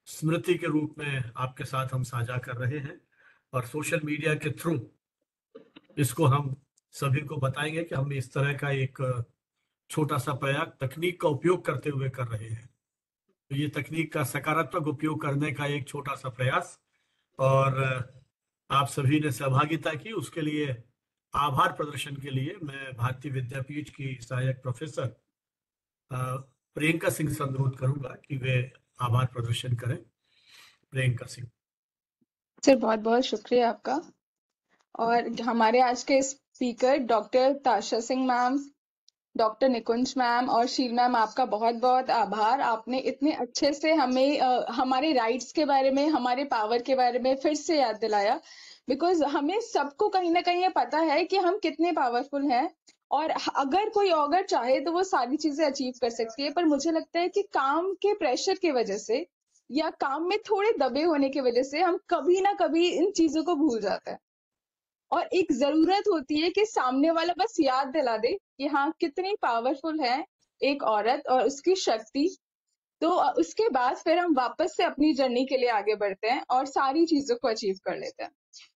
स्मृति के रूप में आपके साथ हम साझा कर रहे हैं, और सोशल मीडिया के थ्रू इसको हम सभी को बताएंगे कि हम इस तरह का एक छोटा सा प्रयास तकनीक का उपयोग करते हुए कर रहे हैं। तो ये तकनीक का सकारात्मक उपयोग करने का एक छोटा सा प्रयास, और आप सभी ने सहभागिता की, उसके लिए आभार प्रदर्शन के लिए मैं भारतीय विद्यापीठ की सहायक प्रोफेसर प्रियंका सिंह से अनुरोध करूंगा कि वे आभार प्रदर्शन करें। प्रियंका सिंह। सर बहुत बहुत शुक्रिया आपका। और हमारे आज के स्पीकर डॉक्टर ताशा सिंह मैम, डॉक्टर निकुंज मैम और शील मैम, आपका बहुत बहुत आभार। आपने इतने अच्छे से हमें हमारे राइट्स के बारे में, हमारे पावर के बारे में फिर से याद दिलाया। बिकॉज हमें सबको कहीं ना कहीं ये पता है कि हम कितने पावरफुल हैं, और अगर कोई अगर चाहे तो वो सारी चीजें अचीव कर सकती है। पर मुझे लगता है कि काम के प्रेशर की वजह से या काम में थोड़े दबे होने की वजह से हम कभी ना कभी इन चीजों को भूल जाते हैं, और एक जरूरत होती है कि सामने वाला बस याद दिला दे कि हाँ कितनी पावरफुल है एक औरत और उसकी शक्ति। तो उसके बाद फिर हम वापस से अपनी जर्नी के लिए आगे बढ़ते हैं और सारी चीजों को अचीव कर लेते हैं।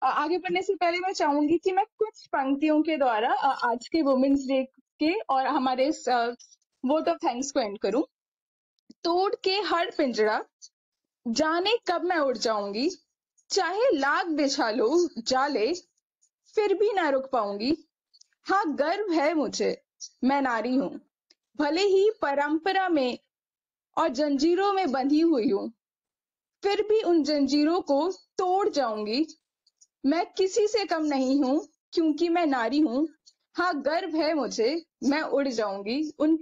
आगे बढ़ने से पहले मैं चाहूंगी कि मैं कुछ पंक्तियों के द्वारा आज के वुमेन्स डे के और हमारे वोट ऑफ थैंक्स को एंड करूं। तोड़ के हर पिंजरा, जाने कब मैं उड़ जाऊंगी, चाहे लाख बिछा लो जाले, फिर भी ना रुक पाऊंगी। हाँ गर्व है मुझे, मैं नारी हूं, भले ही परंपरा में और जंजीरों में बंधी हुई हूं, फिर भी उन जंजीरों को तोड़ जाऊंगी। मैं किसी से कम नहीं हूं क्योंकि मैं नारी हूं। हाँ गर्व है मुझे, मैं उड़ जाऊंगी, उन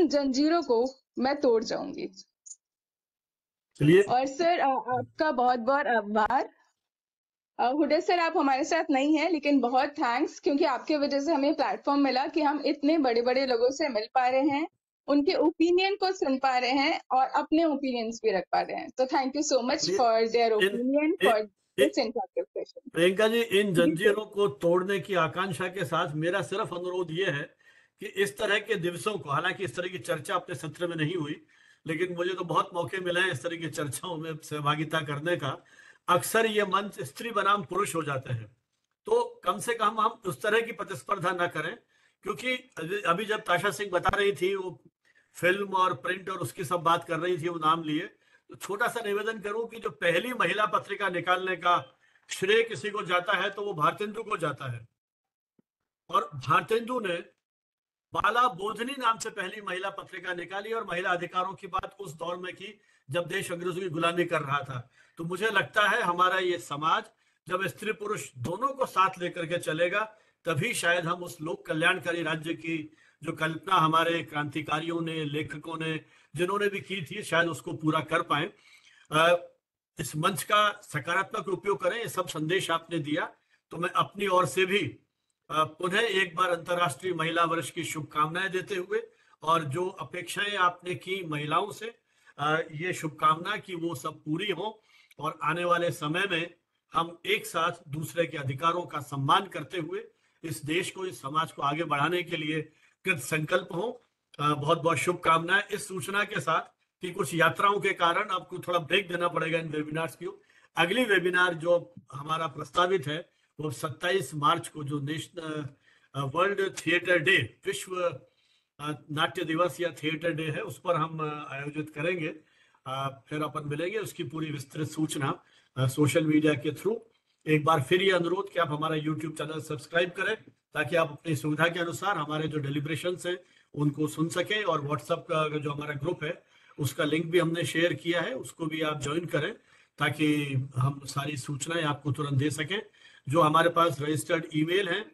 जंजीरों को मैं तोड़ जाऊंगी। और सर आपका बहुत बहुत आभार। हुडा सर आप हमारे साथ नहीं हैं, लेकिन बहुत थैंक्स, क्योंकि आपके वजह से हमें प्लेटफॉर्म मिला कि हम इतने बड़े बड़े लोगों से मिल पा रहे हैं, उनके ओपिनियन को सुन पा रहे हैं और अपने ओपिनियंस भी रख पा रहे हैं। तो thank you so much for their opinion, for this interactive session. Priyanka ji, इन जंजीरों को तोड़ने की आकांक्षा के साथ मेरा सिर्फ अनुरोध ये है कि इस तरह के दिवसों को, हालांकि इस तरह की चर्चा अपने सत्र में नहीं हुई, लेकिन मुझे तो बहुत मौके मिले हैं इस तरह की चर्चाओं में सहभागिता करने का। अक्सर ये मंच स्त्री बनाम पुरुष हो जाते हैं, तो कम से कम हम उस तरह की प्रतिस्पर्धा ना करें। क्योंकि अभी जब ताशा सिंह बता रही थी, वो फिल्म और प्रिंट और उसकी सब बात कर रही थी, वो नाम लिए, तो छोटा सा निवेदन करूं कि जो पहली महिला पत्रिका निकालने का श्रेय किसी को जाता है तो वो भारतेंदु को जाता है। और भारतेंदु ने बाला बोधनी नाम से पहली महिला पत्रिका निकाली और महिला अधिकारों की बात उस दौर में की जब देश अंग्रेजों की गुलामी कर रहा था। तो मुझे लगता है हमारा ये समाज जब स्त्री पुरुष दोनों को साथ लेकर के चलेगा, तभी शायद हम उस लोक कल्याणकारी राज्य की जो कल्पना हमारे क्रांतिकारियों ने, लेखकों ने, जिन्होंने भी की थी, शायद उसको पूरा कर पाए। इस मंच का सकारात्मक उपयोग करें, ये सब संदेश आपने दिया। तो मैं अपनी ओर से भी पुनः एक बार अंतर्राष्ट्रीय महिला वर्ष की शुभकामनाएं देते हुए, और जो अपेक्षाएं आपने की महिलाओं से, ये शुभकामना कि वो सब पूरी हो और आने वाले समय में हम एक साथ दूसरे के अधिकारों का सम्मान करते हुए इस देश को, इस समाज को आगे बढ़ाने के लिए कृत संकल्प हो। बहुत बहुत शुभकामनाएं। इस सूचना के साथ कि कुछ यात्राओं के कारण आपको थोड़ा ब्रेक देना पड़ेगा इन वेबिनार्स की। अगली वेबिनार जो हमारा प्रस्तावित है वो 27 मार्च को, जो नेशनल वर्ल्ड थिएटर डे, विश्व नाट्य दिवस या थिएटर डे है, उस पर हम आयोजित करेंगे। फिर अपन मिलेंगे, उसकी पूरी विस्तृत सूचना सोशल मीडिया के थ्रू। एक बार फिर ये अनुरोध कि आप हमारा यूट्यूब चैनल सब्सक्राइब करें, ताकि आप अपनी सुविधा के अनुसार हमारे जो डेलिब्रेशंस हैं उनको सुन सकें। और व्हाट्सएप का जो हमारा ग्रुप है उसका लिंक भी हमने शेयर किया है, उसको भी आप ज्वाइन करें, ताकि हम सारी सूचनाएं आपको तुरंत दे सकें। जो हमारे पास रजिस्टर्ड ईमेल है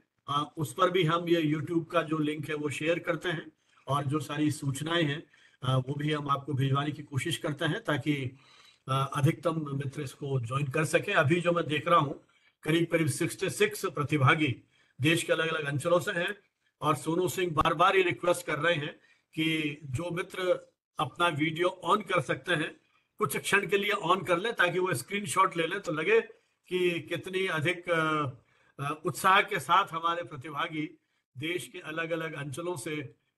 उस पर भी हम ये यूट्यूब का जो लिंक है वो शेयर करते हैं, और जो सारी सूचनाएं हैं वो भी हम आपको भिजवाने की कोशिश करते हैं, ताकि अधिकतम मित्र इसको ज्वाइन कर सके। अभी जो मैं देख रहा हूँ करीब करीब 66 प्रतिभागी देश के अलग अलग अंचलों से हैं। और सोनू सिंह बार बार ये रिक्वेस्ट कर रहे हैं कि जो मित्र अपना वीडियो ऑन कर सकते हैं कुछ क्षण के लिए ऑन कर ले, ताकि वो स्क्रीनशॉट ले ले तो लगे कि कितनी अधिक उत्साह के साथ हमारे प्रतिभागी देश के अलग अलग अंचलों से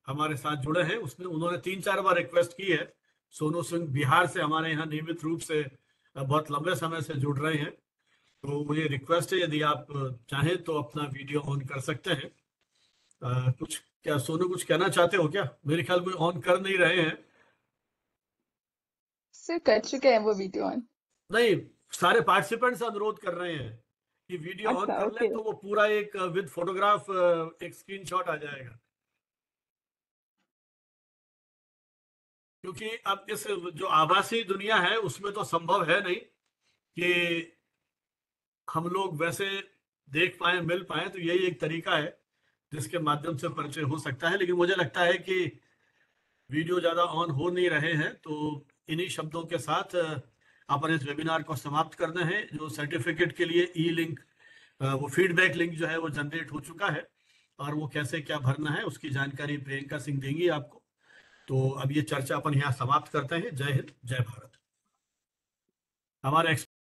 हमारे साथ जुड़े हैं। उसमें उन्होंने 3-4 बार रिक्वेस्ट की है। सोनू सिंह बिहार से हमारे यहाँ नियमित रूप से बहुत लंबे समय से जुड़ रहे हैं, तो मुझे रिक्वेस्ट है यदि आप चाहें तो अपना वीडियो ऑन कर सकते हैं। कुछ क्या सोनू कुछ कहना चाहते हो क्या? मेरे ख्याल में ऑन कर नहीं रहे हैं। सर कर चुके हैं वो वीडियो ऑन। नहीं, सारे पार्टिसिपेंट्स अनुरोध कर रहे हैं कि वीडियो ऑन अच्छा, कर ले ओके। तो वो पूरा एक विद फोटोग्राफ एक स्क्रीनशॉट आ जाएगा। क्योंकि अब इस जो आभासी दुनिया है उसमें तो संभव है नहीं कि हम लोग वैसे देख पाए, मिल पाए, तो यही एक तरीका है जिसके माध्यम से परिचय हो सकता है। लेकिन मुझे लगता है कि वीडियो ज्यादा ऑन हो नहीं रहे हैं, तो इन्हीं शब्दों के साथ अपन इस वेबिनार को समाप्त करना है। जो सर्टिफिकेट के लिए ई लिंक, वो फीडबैक लिंक जो है वो जनरेट हो चुका है, और वो कैसे क्या भरना है उसकी जानकारी प्रियंका सिंह देंगी आपको। तो अब ये चर्चा अपन यहाँ समाप्त करते हैं। जय हिंद, जय भारत। हमारे